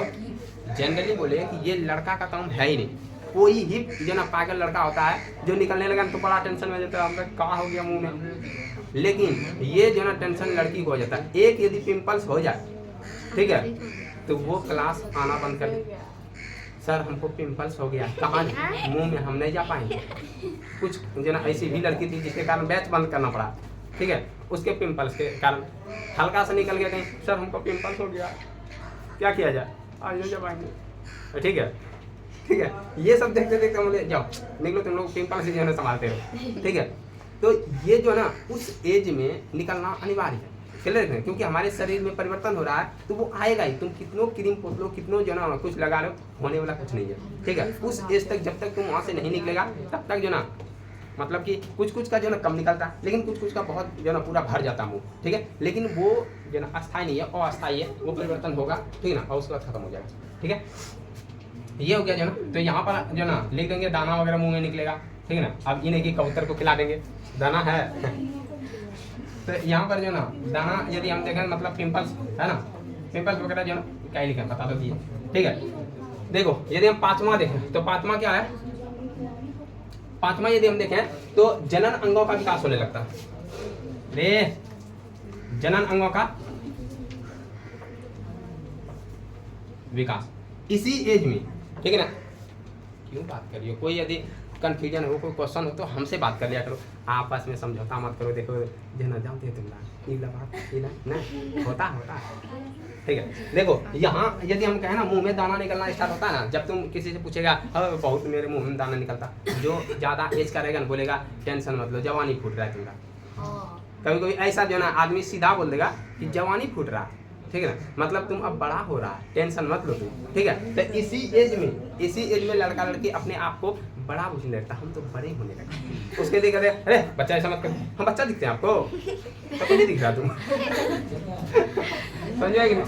S1: जनरली बोले कि ये लड़का का काम है ही नहीं। कोई ही जो ना पागल लड़का होता है जो निकलने लगा तो बड़ा टेंशन में जाता है, हमका कहाँ हो गया मुंह में। लेकिन ये जो ना टेंशन लड़की को हो जाता है। एक यदि पिंपल्स हो जाए, ठीक है, तो वो क्लास आना बंद कर दे। सर हमको पिंपल्स हो गया, कहाँ मुंह में, हम नहीं जा पाएंगे। कुछ जो ना ऐसी भी लड़की थी जिसके कारण बैच बंद करना पड़ा, ठीक है, उसके पिंपल्स के कारण हल्का सा निकल गया कहीं, सर हमको पिंपल्स हो गया, क्या किया जाए, आज नहीं जा पाएंगे। ठीक है, ठीक है, ये सब देखते देखते बोले जाओ निकलो तुम लोग, पिंपल्स जो है ना संभालते हो। ठीक है, तो ये जो ना उस एज में निकलना अनिवार्य है, क्लियर है, क्योंकि हमारे शरीर में परिवर्तन हो रहा है, तो वो आएगा ही। तुम कितनों क्रीम पोत लो, कितनों जो ना कुछ लगा लो, होने वाला कुछ नहीं है। ठीक है, उस एज तक जब तक तुम वहाँ से नहीं निकलेगा तब तक जो ना मतलब कि कुछ कुछ का जो ना कम निकलता है, लेकिन कुछ कुछ का बहुत जो ना पूरा भर जाता मुँह। ठीक है, लेकिन वो जो ना अस्थायी नहीं है, अस्थायी है, वो परिवर्तन होगा, ठीक है ना, और उसके बाद खत्म हो जाएगा। ठीक है, ये हो गया जो ना, तो यहाँ पर जो ना लिख देंगे दाना वगैरह मुंह में निकलेगा। ठीक है ना, अब ये नहीं कि कबूतर को खिला देंगे, दाना है। तो यहाँ पर जो ना दाना यदि हम देखें मतलब पिंपल्स है ना, पिंपल्स वगैरह जो ना क्या लिखा है बता दो दिए। ठीक है, देखो यदि हम पांचवा देखें तो पांचवा क्या है, पांचवा यदि हम देखें तो जनन अंगों का विकास होने लगता है। रे जनन अंगों का विकास इसी एज में, ठीक है ना। क्यों बात करिए, कोई यदि कन्फ्यूजन हो, कोई क्वेश्चन हो तो हमसे बात कर लिया करो, आपस में समझौता मत करो। देखो जना जाओ दे तुमला ना होता होता। ठीक है, देखो यहाँ यदि हम कहें ना मुंह में दाना निकलना स्टार्ट होता है ना, जब तुम किसी से पूछेगा बहुत मेरे मुंह में दाना निकलता, जो ज़्यादा एज का रहेगा ना बोलेगा टेंशन मत लो, जवानी फूट रहा है तुम्हारा। कभी कभी ऐसा जो ना आदमी सीधा बोल देगा कि जवानी फूट रहा है, ठीक है ना, मतलब तुम अब बड़ा हो रहा है, टेंशन मत लो तुम। ठीक है, तो इसी एज में लड़का लड़की अपने आप को बड़ा बुझने लगता, हम तो बड़े होने लगे। उसके लिए कहते हैं अरे बच्चा ऐसा मत कर, हम बच्चा दिखते हैं आपको, तो कुछ नहीं दिख रहा तुम। समझे कि नहीं,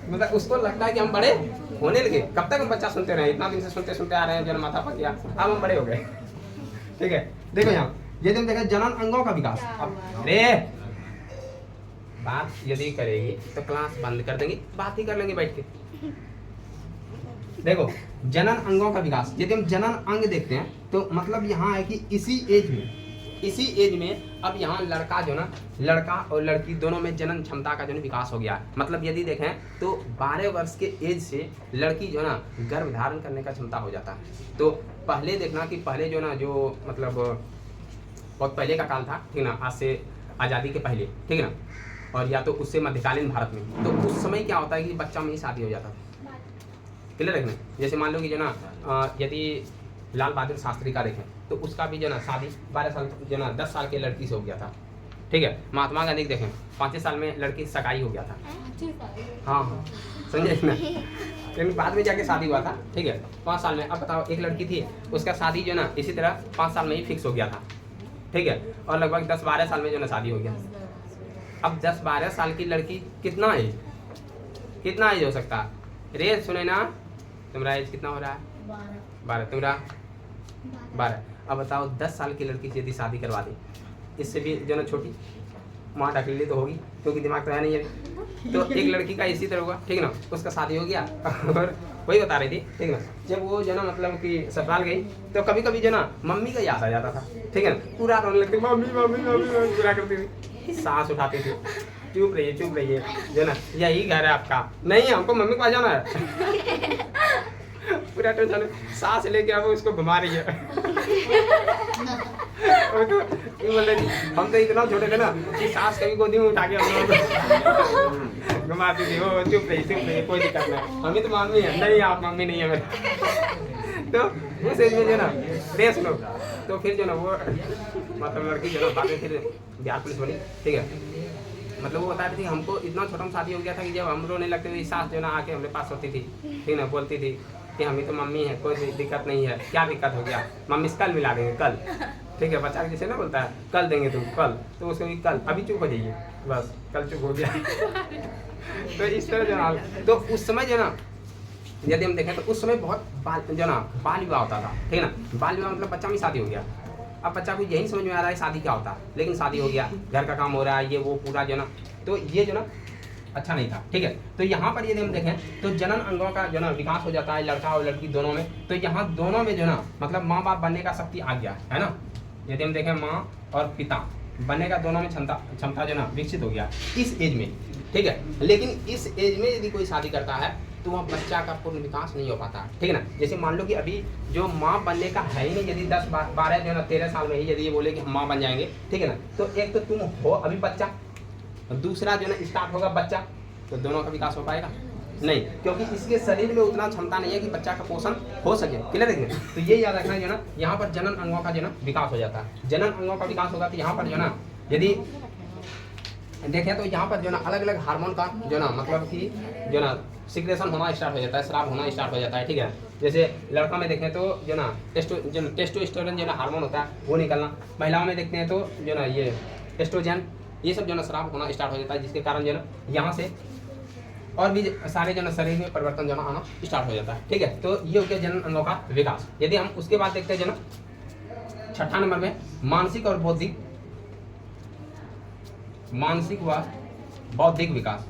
S1: मतलब उसको लगता है कि हम बड़े होने लगे। कब तक हम बच्चा सुनते रहे, इतना दिन से सुनते सुनते आ रहे हैं, जन्म माथा पर किया, अब हम बड़े हो गए। ठीक है, देखो यहाँ ये तुम देखो जनन अंगों का विकास। अब अरे बात यदि करेगी तो क्लास बंद कर देंगे, बात ही कर लेंगे बैठ के। देखो जनन अंगों का विकास, यदि हम जनन अंग देखते हैं तो मतलब यहाँ है कि इसी एज में अब यहाँ लड़का जो ना, लड़का और लड़की दोनों में जनन क्षमता का जो ना विकास हो गया है। मतलब यदि देखें तो 12 वर्ष के एज से लड़की जो ना गर्भ धारण करने का क्षमता हो जाता है। तो पहले देखना कि पहले जो ना जो मतलब बहुत पहले का काल था, ठीक ना, आज से आज़ादी के पहले, ठीक है ना, और या तो उससे मध्यकालीन भारत में, तो उस समय क्या होता है कि बच्चा में ही शादी हो जाता था। क्लियर रखना, जैसे मान लो कि जो ना यदि लाल बहादुर शास्त्री का देखें तो उसका भी जो ना शादी 12 साल जो ना 10 साल के लड़की से हो गया था। ठीक है, महात्मा गांधी को देखें 5 साल में लड़की सगाई हो गया था। हाँ हाँ समझे ना, लेकिन बाद में जाके शादी हुआ था। ठीक है, 5 साल में। अब बताओ एक लड़की थी, उसका शादी जो ना इसी तरह 5 साल में ही फिक्स हो गया था। ठीक है, और लगभग 10-12 साल में जो ना शादी हो गया। अब 10-12 साल की लड़की कितना एज हो सकता है? रे सुने ना, तुम्हारा एज कितना हो रहा है? 12। तुम्हारा 12। अब बताओ 10 साल की लड़की से यदि शादी करवा दी, इससे भी जो ना छोटी माँ ढकली तो होगी, क्योंकि दिमाग तो है नहीं है। तो एक लड़की का इसी तरह होगा, ठीक ना, उसका शादी हो गया। और वही बता रही थी, ठीक ना, जब वो जो ना मतलब कि ससुराल गई तो कभी कभी जो ना मम्मी का याद आ जाता था। ठीक है ना, पूरा रोने लगती, मम्मी मम्मी मम्मी पूरा करती थी, सांस उठाती थी। चुप रहिए जो ना, यही घर है आपका, नहीं हमको मम्मी के पास जाना है। पूरा टेंशन, सांस लेके अब उसको घुमा रही है। तो बोल रही थी हम तो इतना छोटे थे ना कि सांस कभी गोदी में उठा के हम घुमाती थी। वो चुप रहिए कोई दिक्कत नहीं, हमें तो मम्मी है। नहीं आप मम्मी नहीं है मेरे। तो उस एज में जो ना रेस लो, तो फिर जो ना वो मतलब लड़की जो ना बाद में फिर बिहार पुलिस बनी। ठीक है, मतलब वो बता रही थी हमको इतना छोटा में शादी हो गया था कि जब हम रोने लगते थे सास जो ना आके हमारे पास होती थी, ठीक ना, बोलती थी कि हमें तो मम्मी है, कोई दिक्कत नहीं है। क्या दिक्कत हो गया? मम्मी कल मिला देंगे, कल। ठीक है, बच्चा जैसे ना बोलता है कल देंगे तुम, कल, तो उसको भी कल, अभी चुप हो जाइए, बस कल चुप हो गया। तो इस तरह जो ना, तो उस समय जो ना यदि हम देखें तो उस समय बहुत बाल विवाह होता था। ठीक है ना, बाल विवाह मतलब बच्चा में शादी हो गया। अब बच्चा को यही समझ में आ रहा है शादी क्या होता है, लेकिन शादी हो गया, घर का काम हो रहा है, ये वो पूरा जो ना, तो ये जो ना अच्छा नहीं था, ठीक है। तो यहाँ पर यदि हम देखें तो जनन अंगों का जो ना विकास हो जाता है लड़का और लड़की दोनों में, तो यहाँ दोनों में जो ना मतलब माँ बाप बनने का शक्ति आ गया है ना। यदि हम देखें माँ और पिता बनने का दोनों में क्षमता जो ना विकसित हो गया इस एज में, ठीक है। लेकिन इस एज में यदि कोई शादी करता है तो वह बच्चा का पूर्ण विकास नहीं हो पाता, ठीक है ना। जैसे मान लो कि अभी जो माँ बनने का है ही नहीं, यदि 10 12 जो है ना 13 साल में ही यदि ये बोले कि हम माँ बन जाएंगे, ठीक है ना, तो एक तो तुम हो अभी बच्चा, दूसरा जो है ना स्टार्ट होगा बच्चा, तो दोनों का विकास हो पाएगा नहीं, क्योंकि इसके शरीर में उतना क्षमता नहीं है कि बच्चा का पोषण हो सके, क्लियर है। तो ये याद रखना जो ना यहाँ पर जनन अंगों का जो ना विकास हो जाता है। जनन अंगों का विकास होगा तो यहाँ पर जो ना यदि देखें तो यहाँ पर जो ना अलग अलग हार्मोन का जो ना मतलब कि जो ना सिक्रेशन होना स्टार्ट हो जाता है, स्राव होना स्टार्ट हो जाता है, ठीक है। जैसे लड़का में देखें तो जो ना टेस्टोस्टेरोन जो ना हार्मोन होता है वो निकलना, महिलाओं में देखते हैं तो जो ना ये एस्ट्रोजन, ये सब जो ना स्राव होना स्टार्ट हो जाता है, जिसके कारण जो ना यहाँ से और भी सारे जो ना शरीर में परिवर्तन जो ना आना स्टार्ट हो जाता है, ठीक है। तो ये हो गया जनन अंगों का विकास। यदि हम उसके बाद देखते हैं जो ना छठा नंबर में मानसिक और बौद्धिक विकास।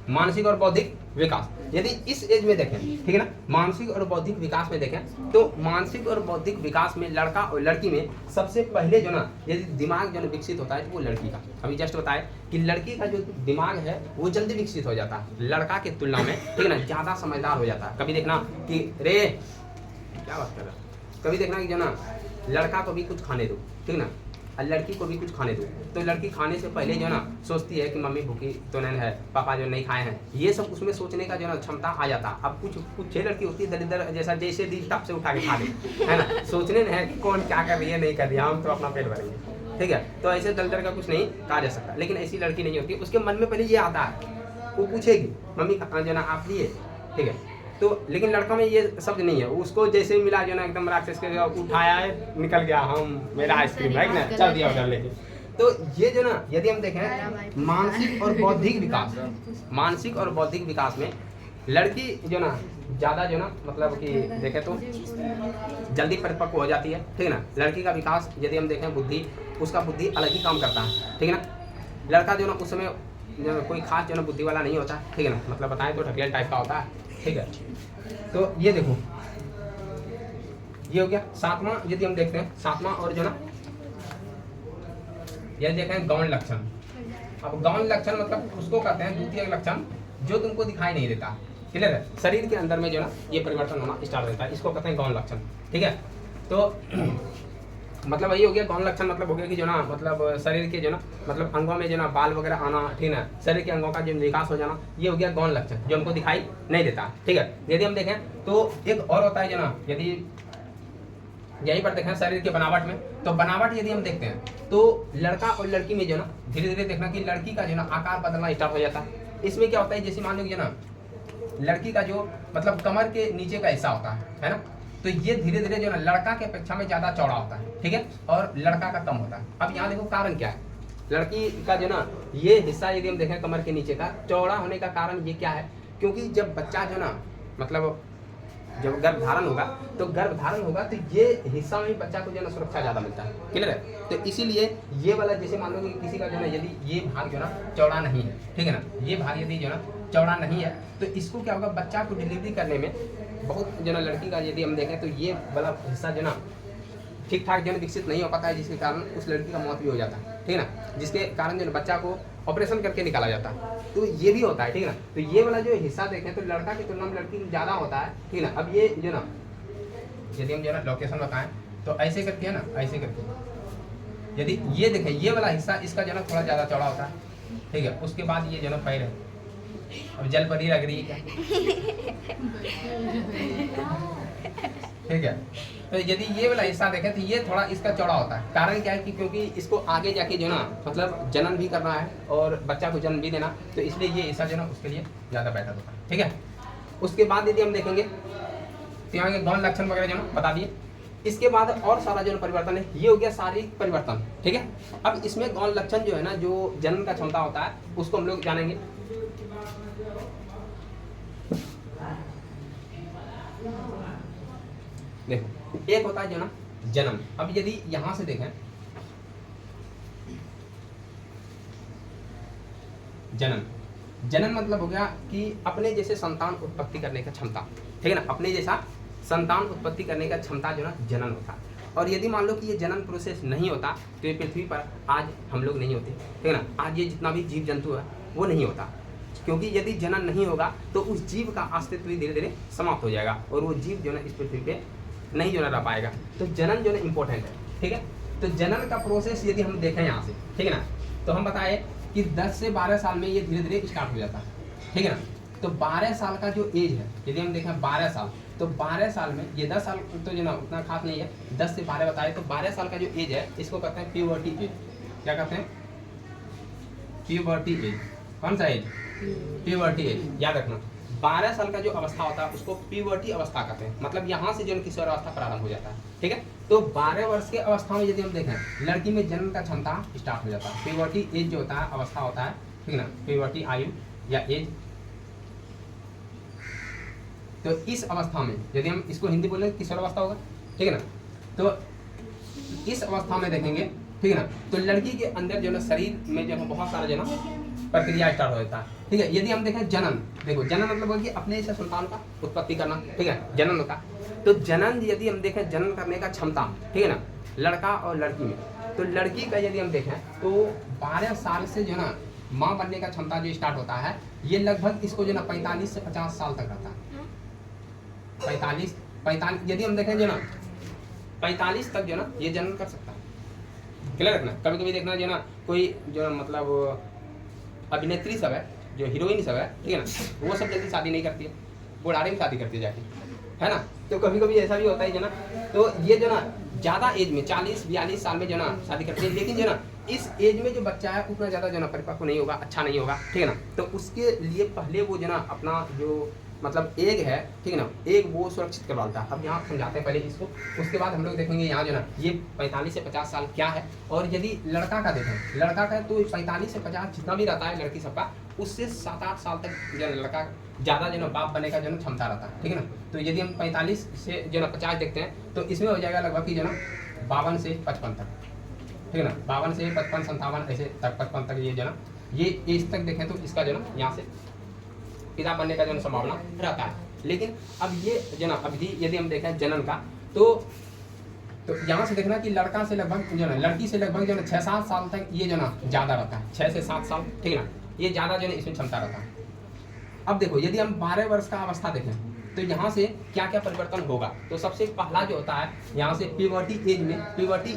S1: मानसिक और बौद्धिक विकास यदि इस एज में देखें, ठीक है ना, मानसिक और बौद्धिक विकास में देखें तो मानसिक और बौद्धिक विकास में लड़का और लड़की में सबसे पहले जो ना यदि दिमाग जो ना विकसित होता है तो वो लड़की का, अभी जस्ट बताए कि लड़की का जो दिमाग है वो जल्दी विकसित हो जाता है लड़का के तुलना में, ठीक है ना, ज़्यादा समझदार हो जाता है। कभी देखना कि रे क्या बात कर रहा, कभी देखना कि जो ना लड़का को भी कुछ खाने दो, ठीक है ना, और लड़की को भी कुछ खाने दो, तो लड़की खाने से पहले जो ना सोचती है कि मम्मी भूखी तो नहीं है, पापा जो नहीं खाए हैं, ये सब उसमें सोचने का जो ना क्षमता आ जाता है। अब कुछ छह लड़की होती है दरिद्र जैसा, जैसे दी टप से उठा के खा ले, है ना, सोचने नहीं है कि कौन क्या कर रही है नहीं कर रही है, हम तो अपना पेट भरेंगे, ठीक है। तो ऐसे दरिद्र का कुछ नहीं कहा जा सकता, लेकिन ऐसी लड़की नहीं होती, उसके मन में पहले ये आता है, वो पूछेगी मम्मी जो ना आप लिए, ठीक है। तो लेकिन लड़का में ये शब्द नहीं है, उसको जैसे ही मिला जो ना एकदम राक्षस के उठाया है निकल गया, हम मेरा आइसक्रीम है ना, चल दिया उधर लेके। तो ये जो ना यदि हम देखें मानसिक और बौद्धिक विकास, मानसिक और बौद्धिक विकास में लड़की जो ना ज़्यादा जो ना मतलब कि देखें तो जल्दी परिपक्व हो जाती है, ठीक है ना। लड़की का विकास यदि हम देखें बुद्धि, उसका बुद्धि अलग ही काम करता है, ठीक है ना। लड़का जो ना उस समय जो कोई खास जो ना बुद्धि वाला नहीं होता, ठीक है ना, मतलब बताएं तो ढकेल टाइप का होता है, ठीक है। तो ये देखो ये हो गया सातवां। यदि हम देखते हैं सातवां और जो ना ये देखें गौण लक्षण। अब गौण लक्षण मतलब उसको कहते हैं द्वितीय लक्षण जो तुमको दिखाई नहीं देता, क्लियर है, शरीर के अंदर में जो ना ये परिवर्तन होना स्टार्ट होता है, इसको कहते हैं गौण लक्षण, ठीक है। तो मतलब वही हो गया गौण लक्षण, मतलब हो गया कि जो ना मतलब शरीर के जो ना मतलब अंगों में जो ना बाल वगैरह आना, ठीक है, शरीर के अंगों का जो विकास हो जाना, ये हो गया गौण लक्षण जो हमको दिखाई नहीं देता, ठीक है। यदि हम देखें तो एक और होता है जो ना यदि यहीं पर देखें शरीर के बनावट में, तो बनावट यदि हम देखते हैं तो लड़का और लड़की में जो ना धीरे धीरे देखना कि लड़की का जो ना आकार बदलना स्टार्ट हो जाता है। इसमें क्या होता है, जैसे मान लो जो ना लड़की का जो मतलब कमर के नीचे का हिस्सा होता है ना, तो ये धीरे धीरे जो ना लड़का के अपेक्षा में ज़्यादा चौड़ा होता है, ठीक है, और लड़का का कम होता है। अब यहाँ देखो कारण क्या है, लड़की का जो ना ये हिस्सा यदि हम देखें कमर के नीचे का चौड़ा होने का कारण ये क्या है, क्योंकि जब बच्चा जो ना मतलब जब गर्भधारण होगा तो ये हिस्सा में बच्चा को जो ना सुरक्षा ज़्यादा मिलता है, क्लियर है। तो इसीलिए ये वाला जैसे मान लो कि किसी का जो ना यदि ये भाग जो ना चौड़ा नहीं है, ठीक है ना, ये भाग यदि जो ना चौड़ा नहीं है तो इसको क्या होगा, बच्चा को डिलीवरी करने में बहुत जो ना लड़की का यदि हम देखें तो ये वाला हिस्सा जो ना ठीक ठाक जो ना विकसित नहीं हो पाता है, जिसके कारण उस लड़की का मौत भी हो जाता है, ठीक है ना, जिसके कारण जो ना बच्चा को ऑपरेशन करके निकाला जाता है। तो ये भी होता है, ठीक है ना। तो ये वाला जो हिस्सा देखें तो लड़का की तुलना में लड़की ज़्यादा होता है, ठीक है ना। अब ये जो ना यदि हम जो ना लोकेशन बताएं तो ऐसे करके है ना, ऐसे करके यदि ये देखें ये वाला हिस्सा इसका जो ना थोड़ा ज़्यादा चौड़ा होता है, ठीक है। उसके बाद ये जो ना पैर है, अब जल परी लग रही है ठीक है। तो यदि ये वाला हिस्सा देखें तो ये थोड़ा इसका चौड़ा होता है, कारण क्या है कि क्योंकि इसको आगे जाके जो ना मतलब जन्म भी करना है और बच्चा को जन्म भी देना, तो इसलिए ये हिस्सा जो ना उसके लिए ज़्यादा बेहतर होता है, ठीक है। उसके बाद यदि हम देखेंगे तो यहाँ के गौण लक्षण वगैरह जो ना बता दिए। इसके बाद और सारा जो परिवर्तन है ये हो गया शारीरिक परिवर्तन, ठीक है। अब इसमें गौण लक्षण जो है ना जो जन्म का क्षमता होता है उसको हम लोग जानेंगे। देखो एक होता है जो ना जन्म। अब यदि यहाँ से देखें जनन। जनन मतलब हो गया कि अपने जैसे संतान उत्पत्ति करने का क्षमता, ठीक है ना, अपने जैसा संतान उत्पत्ति करने का क्षमता जो ना जनन होता है। और यदि मान लो कि ये जनन प्रोसेस नहीं होता तो ये पृथ्वी पर आज हम लोग नहीं होते, ठीक है ना, आज ये जितना भी जीव जंतु है वो नहीं होता, क्योंकि यदि जनन नहीं होगा तो उस जीव का अस्तित्व धीरे धीरे समाप्त हो जाएगा और वो जीव जो ना इस पृथ्वी पे नहीं जो ना रह पाएगा। तो जनन जो ना इम्पोर्टेंट है, ठीक है। तो जनन का प्रोसेस यदि हम देखें यहाँ से, ठीक है ना, तो हम बताए कि 10 से 12 साल में ये धीरे धीरे स्टार्ट हो जाता है, ठीक है ना। तो 12 साल का जो एज है, यदि हम देखें 12 साल, तो 12 साल में ये 10 साल तो जो ना उतना खास नहीं है, 10 से 12 बताए, तो 12 साल का जो एज है इसको कहते हैं प्यूबर्टी एज। क्या कहते हैं? Puberty as. कौन सा एज? Puberty as. याद रखना, 12 साल का जो अवस्था होता है उसको प्यूबर्टी अवस्था कहते हैं, मतलब यहाँ से जो किशोर अवस्था प्रारंभ हो जाता है, ठीक है। तो 12 वर्ष के अवस्था में यदि हम देखें लड़की में जन्म का क्षमता स्टार्ट हो जाता है। प्यूबर्टी एज जो होता है अवस्था होता है, ठीक है ना, प्यूबर्टी आयु या एज। तो इस अवस्था में यदि हम इसको हिंदी बोलें किशोर अवस्था होगा, ठीक है ना। तो इस अवस्था में देखेंगे, ठीक है ना, तो लड़की के अंदर जो ना शरीर में जो है बहुत सारा जो ना प्रक्रिया स्टार्ट हो जाता है, ठीक है। यदि हम देखें जनन, देखो जनन मतलब होगा कि अपने से संतान का उत्पत्ति करना, ठीक है, जनन होता है। तो जनन यदि हम देखें जनन करने का क्षमता, ठीक है ना, लड़का और लड़की में, तो लड़की का यदि हम देखें तो 12 साल से जो ना माँ बनने का क्षमता जो स्टार्ट होता है, ये लगभग इसको जो ना 45 से 50 साल तक रहता है। 45 यदि हम देखें जो ना 45 तक जो ना ये जनन कर सकता है। क्लियर रखना। कभी कभी देखना जो ना कोई जो मतलब अभिनेत्री सब है, जो हीरोइन सब है, ठीक है ना, वो सब जल्दी शादी नहीं करती है, बुढ़ारे में शादी करती है जाके, है ना। तो कभी कभी ऐसा भी होता है जो ना, तो ये जो ना ज़्यादा एज में 40-42 साल में जो ना शादी करती है, लेकिन जो ना इस एज में जो बच्चा है उतना ज़्यादा जो ना परिपक्व नहीं होगा, अच्छा नहीं होगा, ठीक है ना। तो उसके लिए पहले वो जो ना अपना जो मतलब एग है, ठीक है ना, एग वो सुरक्षित करवाता है। अब यहाँ समझाते हैं पहले इसको, उसके बाद हम लोग देखेंगे यहाँ जो ना ये 45 से 50 साल क्या है। और यदि लड़का का देखें, लड़का का तो 45 से 50 जितना भी रहता है लड़की सबका, उससे 7-8 साल तक जो लड़का ज़्यादा जो ना बाप बनने का जो ना क्षमता रहता है, ठीक है ना। तो यदि हम 45 से जो ना 50 देखते हैं तो इसमें हो जाएगा लगभग कि जो ना 52 से 55 तक, ठीक है ना, 52 से 55, 57 ऐसे तक 55 तक ये जो ना ये एज तक देखें तो इसका जो ना यहाँ से पिता बनने का जो संभावना रहता है। लेकिन अब ये जो ना अवधि यदि हम देखें जनन का, तो यहाँ से देखना कि लड़का से लगभग जो ना लड़की से लगभग जो ना 6-7 साल तक ये जो ना ज़्यादा रहता है, 6 से 7 साल, ठीक है ना, ये ज़्यादा जो ना इसमें क्षमता रहता है। अब देखो यदि हम 12 वर्ष का अवस्था देखें तो यहाँ से क्या क्या परिवर्तन होगा। तो सबसे पहला जो होता है यहाँ से प्यूबर्टी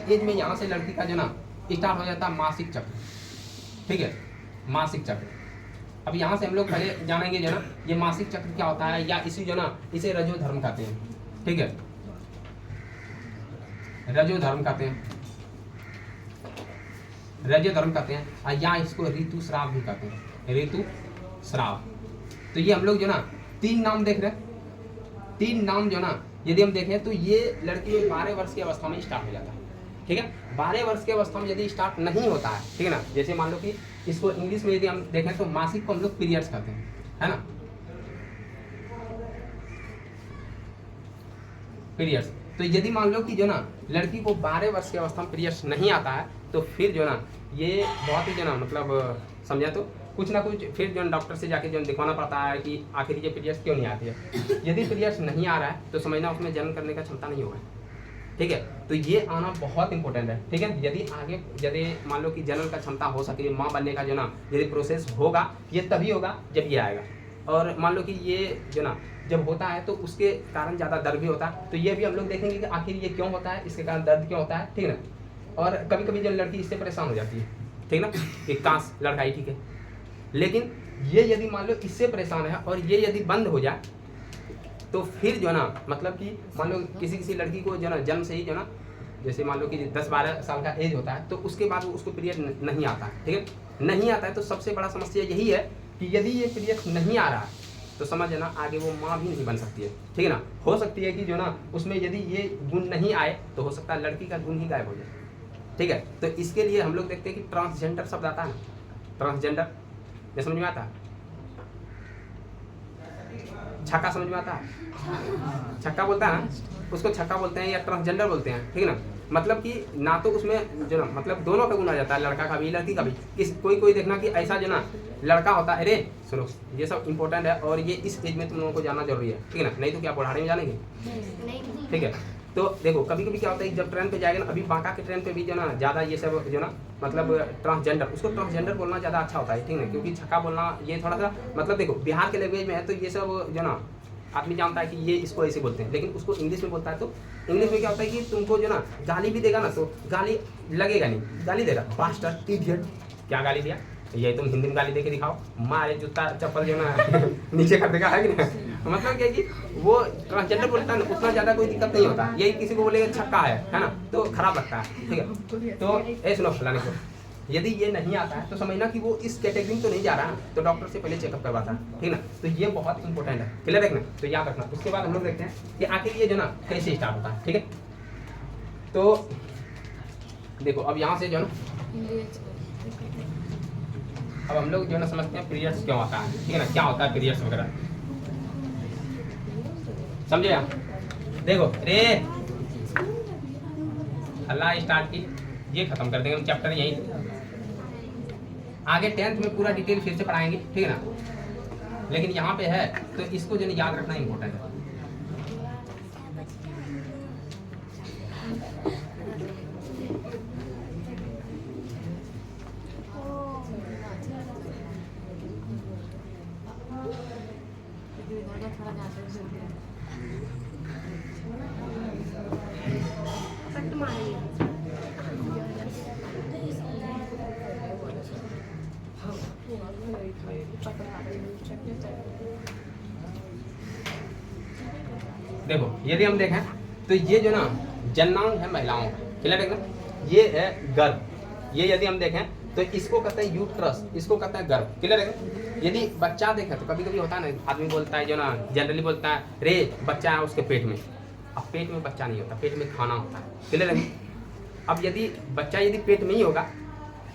S1: एज में यहाँ से लड़की का जो ना स्टार्ट हो जाता है मासिक चक्र, ठीक है, मासिक चक्र। अब यहाँ से हम लोग पहले जानेंगे जो ना ये मासिक चक्र क्या होता है, या इसी जो ना इसे रजो धर्म कहते हैं, ठीक है, रजो धर्म कहते हैं, रजो धर्म कहते हैं, या इसको ऋतु श्राव भी कहते हैं, ऋतु श्राव। तो ये हम लोग जो ना 3 नाम देख रहे हैं, 3 नाम जो ना यदि हम देखें तो ये लड़की 12 वर्ष की अवस्था में स्टार्ट हो जाता है, ठीक है। 12 वर्ष की अवस्था में यदि स्टार्ट नहीं होता है, ठीक है ना, जैसे मान लो कि इसको इंग्लिश में यदि हम देखें तो मासिक को हम लोग पीरियड्स कहते हैं, है ना, पीरियड्स। तो यदि मान लो कि जो ना लड़की को 12 वर्ष की अवस्था में पीरियड्स नहीं आता है तो फिर जो ना ये बहुत ही जो ना मतलब समझा तो कुछ ना कुछ फिर जो डॉक्टर से जाके जो दिखवाना पड़ता है कि आखिर ये पीरियड्स क्यों नहीं आती है। यदि पीरियड्स नहीं आ रहा है तो समझना उसमें जन्म करने का क्षमता नहीं होगा, ठीक है। तो ये आना बहुत इंपॉर्टेंट है, ठीक है। यदि मान लो कि जन्म का क्षमता हो सके, माँ बनने का जो ना यदि प्रोसेस होगा ये तभी होगा जब ये आएगा। और मान लो कि ये जो ना जब होता है तो उसके कारण ज़्यादा दर्द भी होता है, तो ये भी हम लोग देखेंगे कि आखिर ये क्यों होता है, इसके कारण दर्द क्यों होता है, ठीक है ना। और कभी कभी जो लड़की इससे परेशान हो जाती है, ठीक ना, कि काश लड़का ही ठीक है। लेकिन ये यदि मान लो इससे परेशान है और ये यदि बंद हो जाए तो फिर जो ना मतलब कि मान लो किसी लड़की को जो ना जन्म से ही जो ना जैसे मान लो कि 10-12 साल का एज होता है तो उसके बाद वो उसको पीरियड नहीं आता है, ठीक है, नहीं आता है। तो सबसे बड़ा समस्या यही है कि यदि ये पीरियड नहीं आ रहा है तो समझ ना आगे वो माँ भी नहीं बन सकती है, ठीक है ना। हो सकती है कि जो ना उसमें यदि ये गुण नहीं आए तो हो सकता है लड़की का गुण ही गायब हो जाए, ठीक है। तो इसके लिए हम लोग देखते हैं कि ट्रांसजेंडर शब्द आता है ना, ट्रांसजेंडर ये समझ में आता है, छक्का समझ में आता है, छक्का बोलता है ना, उसको छक्का बोलते हैं या ट्रांसजेंडर बोलते हैं, ठीक है ना। मतलब कि ना तो उसमें जो ना मतलब दोनों का गुण आ जाता है, लड़का का भी लड़की का भी। कोई देखना कि ऐसा जो ना लड़का होता है, अरे सुनो ये सब इंपॉर्टेंट है और ये इस एज में तुम लोगों को जानना जरूरी है, ठीक है ना, नहीं तो क्या बुढ़ाने में जानेंगे, ठीक है। तो देखो कभी कभी क्या होता है जब ट्रेन पे जाएगा ना, अभी बांका के ट्रेन पे भी जो ना ज़्यादा ये सब जो ना मतलब ट्रांसजेंडर, उसको ट्रांसजेंडर बोलना ज़्यादा अच्छा होता है, ठीक है, क्योंकि छक्का बोलना ये थोड़ा सा मतलब देखो बिहार के लैंग्वेज में है तो ये सब जो ना आदमी जानता है कि ये इसको ऐसे बोलते हैं, लेकिन उसको इंग्लिश में बोलता है तो इंग्लिश में क्या होता है कि तुमको जो ना गाली भी देगा ना तो गाली लगेगा नहीं, गाली देगा बास्टर्ड इडियट, क्या गाली दिया, ये तुम हिंदी में गाली दे के दिखाओ, मारे जूता चप्पल जो ना नीचे कर देगा, है कि नहीं। मतलब क्या कि वो ट्रांसजेंडर बोलता है ना उतना ज़्यादा कोई दिक्कत नहीं होता, यही किसी को बोलेगा छक्का है ना, तो खराब लगता है, ठीक है। तो ऐसे सुनो फलाने को यदि ये नहीं आता है तो समझना कि वो इस कैटेगरी में तो नहीं जा रहा है, तो डॉक्टर से पहले चेकअप करवाता है, ठीक ना। तो ये बहुत इंपॉर्टेंट है, क्लियर रखना, तो याद रखना। उसके बाद हम लोग देखते हैं कि आखिर ये जो ना कैसे स्टार्ट होता है, ठीक है। तो देखो अब यहाँ से जो ना अब हम लोग जो ना समझते हैं पीरियड्स क्यों आता है, ठीक है ना, क्या होता है पीरियड्स वगैरह, समझे आप। देखो रे अल्लाह स्टार्ट की, ये खत्म कर देंगे हम चैप्टर यहीं, आगे 10th में पूरा डिटेल फिर से पढ़ाएंगे, ठीक है ना, लेकिन यहाँ पे है तो इसको जो याद रखना इम्पोर्टेंट है। देखो यदि हम देखें तो ये जो ना जननांग है महिलाओं का, क्लियर है, ये है गर्भ, ये यदि हम देखें तो इसको कहते हैं यूट्रस, इसको कहते हैं गर्भ, क्लियर है। यदि बच्चा देखें तो कभी कभी होता है ना आदमी बोलता है जो ना जनरली बोलता है रे बच्चा है उसके पेट में, अब पेट में बच्चा नहीं होता, पेट में खाना होता है, क्लियर है। अब यदि बच्चा यदि पेट में ही होगा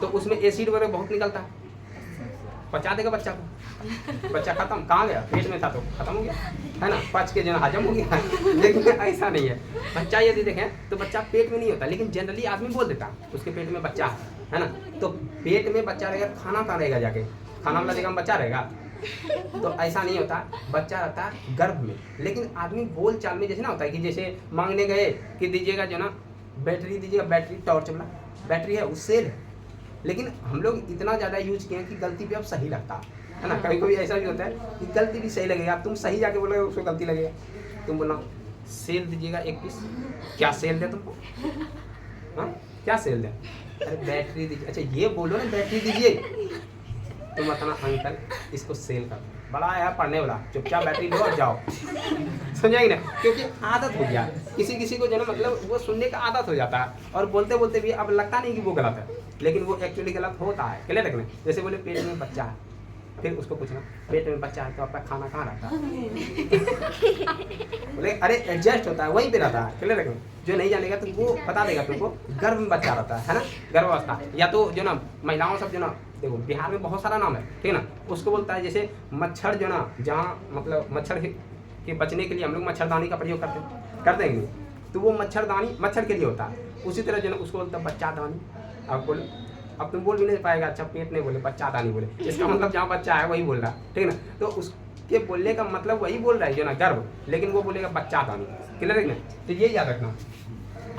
S1: तो उसमें एसिड वगैरह बहुत निकलता है, पचा देगा बच्चा को, बच्चा खत्म, कहाँ गया, पेट में था तो खत्म हो गया, है ना, पच के जो है हजम हो गया। लेकिन ऐसा नहीं है, बच्चा यदि देखें तो बच्चा पेट में नहीं होता, लेकिन जनरली आदमी बोल देता उसके पेट में बच्चा है ना, तो पेट में बच्चा रहेगा, खाना कहाँ रहेगा, जाके खाना वाला जगह में बच्चा रहेगा, तो ऐसा नहीं होता, बच्चा रहता है गर्भ में। लेकिन आदमी बोल चाल में जैसे ना होता है कि जैसे मांगने गए कि दीजिएगा जो ना बैटरी दीजिएगा, बैटरी टॉर्च वाला बैटरी है, उससे है, लेकिन हम लोग इतना ज़्यादा यूज किए कि गलती पे अब सही लगता है ना। कभी कभी ऐसा भी होता है कि गलती भी सही लगेगा, तुम सही जाके बोलोगे उसको गलती लगेगा, तुम बोलना सेल दीजिएगा 1 पीस, क्या सेल दे तुमको, हाँ क्या सेल दे, अरे बैटरी दीजिए, अच्छा ये बोलो ना बैटरी दीजिए, तुम बताना अंकल इसको सेल कर, बड़ा है पढ़ने वाला, चुपचाप बैटरी लो और जाओ, समझाएंगे ना, क्योंकि आदत हो गया, किसी किसी को जो ना मतलब वो सुनने का आदत हो जाता है और बोलते बोलते भी अब लगता नहीं कि वो गलत है, लेकिन वो एक्चुअली गलत होता है, क्लियर रखना। जैसे बोले पेट में बच्चा है, फिर उसको पूछना पेट में बच्चा है तो आपका खाना कहाँ रहता है, बोले अरे एडजस्ट होता है वहीं पे रहता है, क्लियर रखना। जो नहीं जानेगा तो वो बता देगा तुमको गर्भ में बच्चा रहता है ना, गर्भावस्था, या तो जो ना महिलाओं सब जो ना देखो बिहार में बहुत सारा नाम है, ठीक है ना, उसको बोलता है जैसे मच्छर जो ना जहाँ मतलब मच्छर के बचने के लिए हम लोग मच्छरदानी का प्रयोग करते हैं नहीं, तो वो मच्छरदानी मच्छर के लिए होता है, उसी तरह जो ना उसको बोलता है बच्चादानी। अब बोलो अब तुम बोल भी नहीं पाएगा, अच्छा पेट नहीं बोले बच्चादानी बोले, इसका मतलब जहाँ बच्चा है वही बोल रहा है, ठीक है ना, तो उसके बोलने का मतलब वही बोल रहा है जो ना गर्भ, लेकिन वो बोलेगा बच्चादानी, क्लियर है ना, तो ये याद रखना।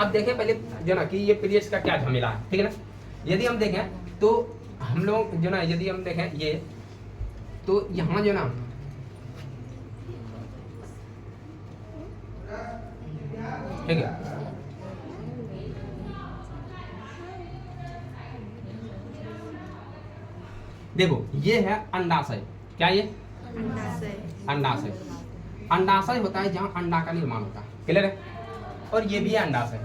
S1: अब देखें पहले जो ना कि ये पीरियड्स का क्या झमेला है, ठीक है ना। यदि हम देखें तो हम लोग जो ना यदि हम देखें ये तो यहाँ जो ना ठीक है, देखो ये है अंडाशय, क्या ये अंडाशय, अंडाशय होता है जहाँ अंडा का निर्माण होता है, क्लियर है, और ये भी है अंडाशय,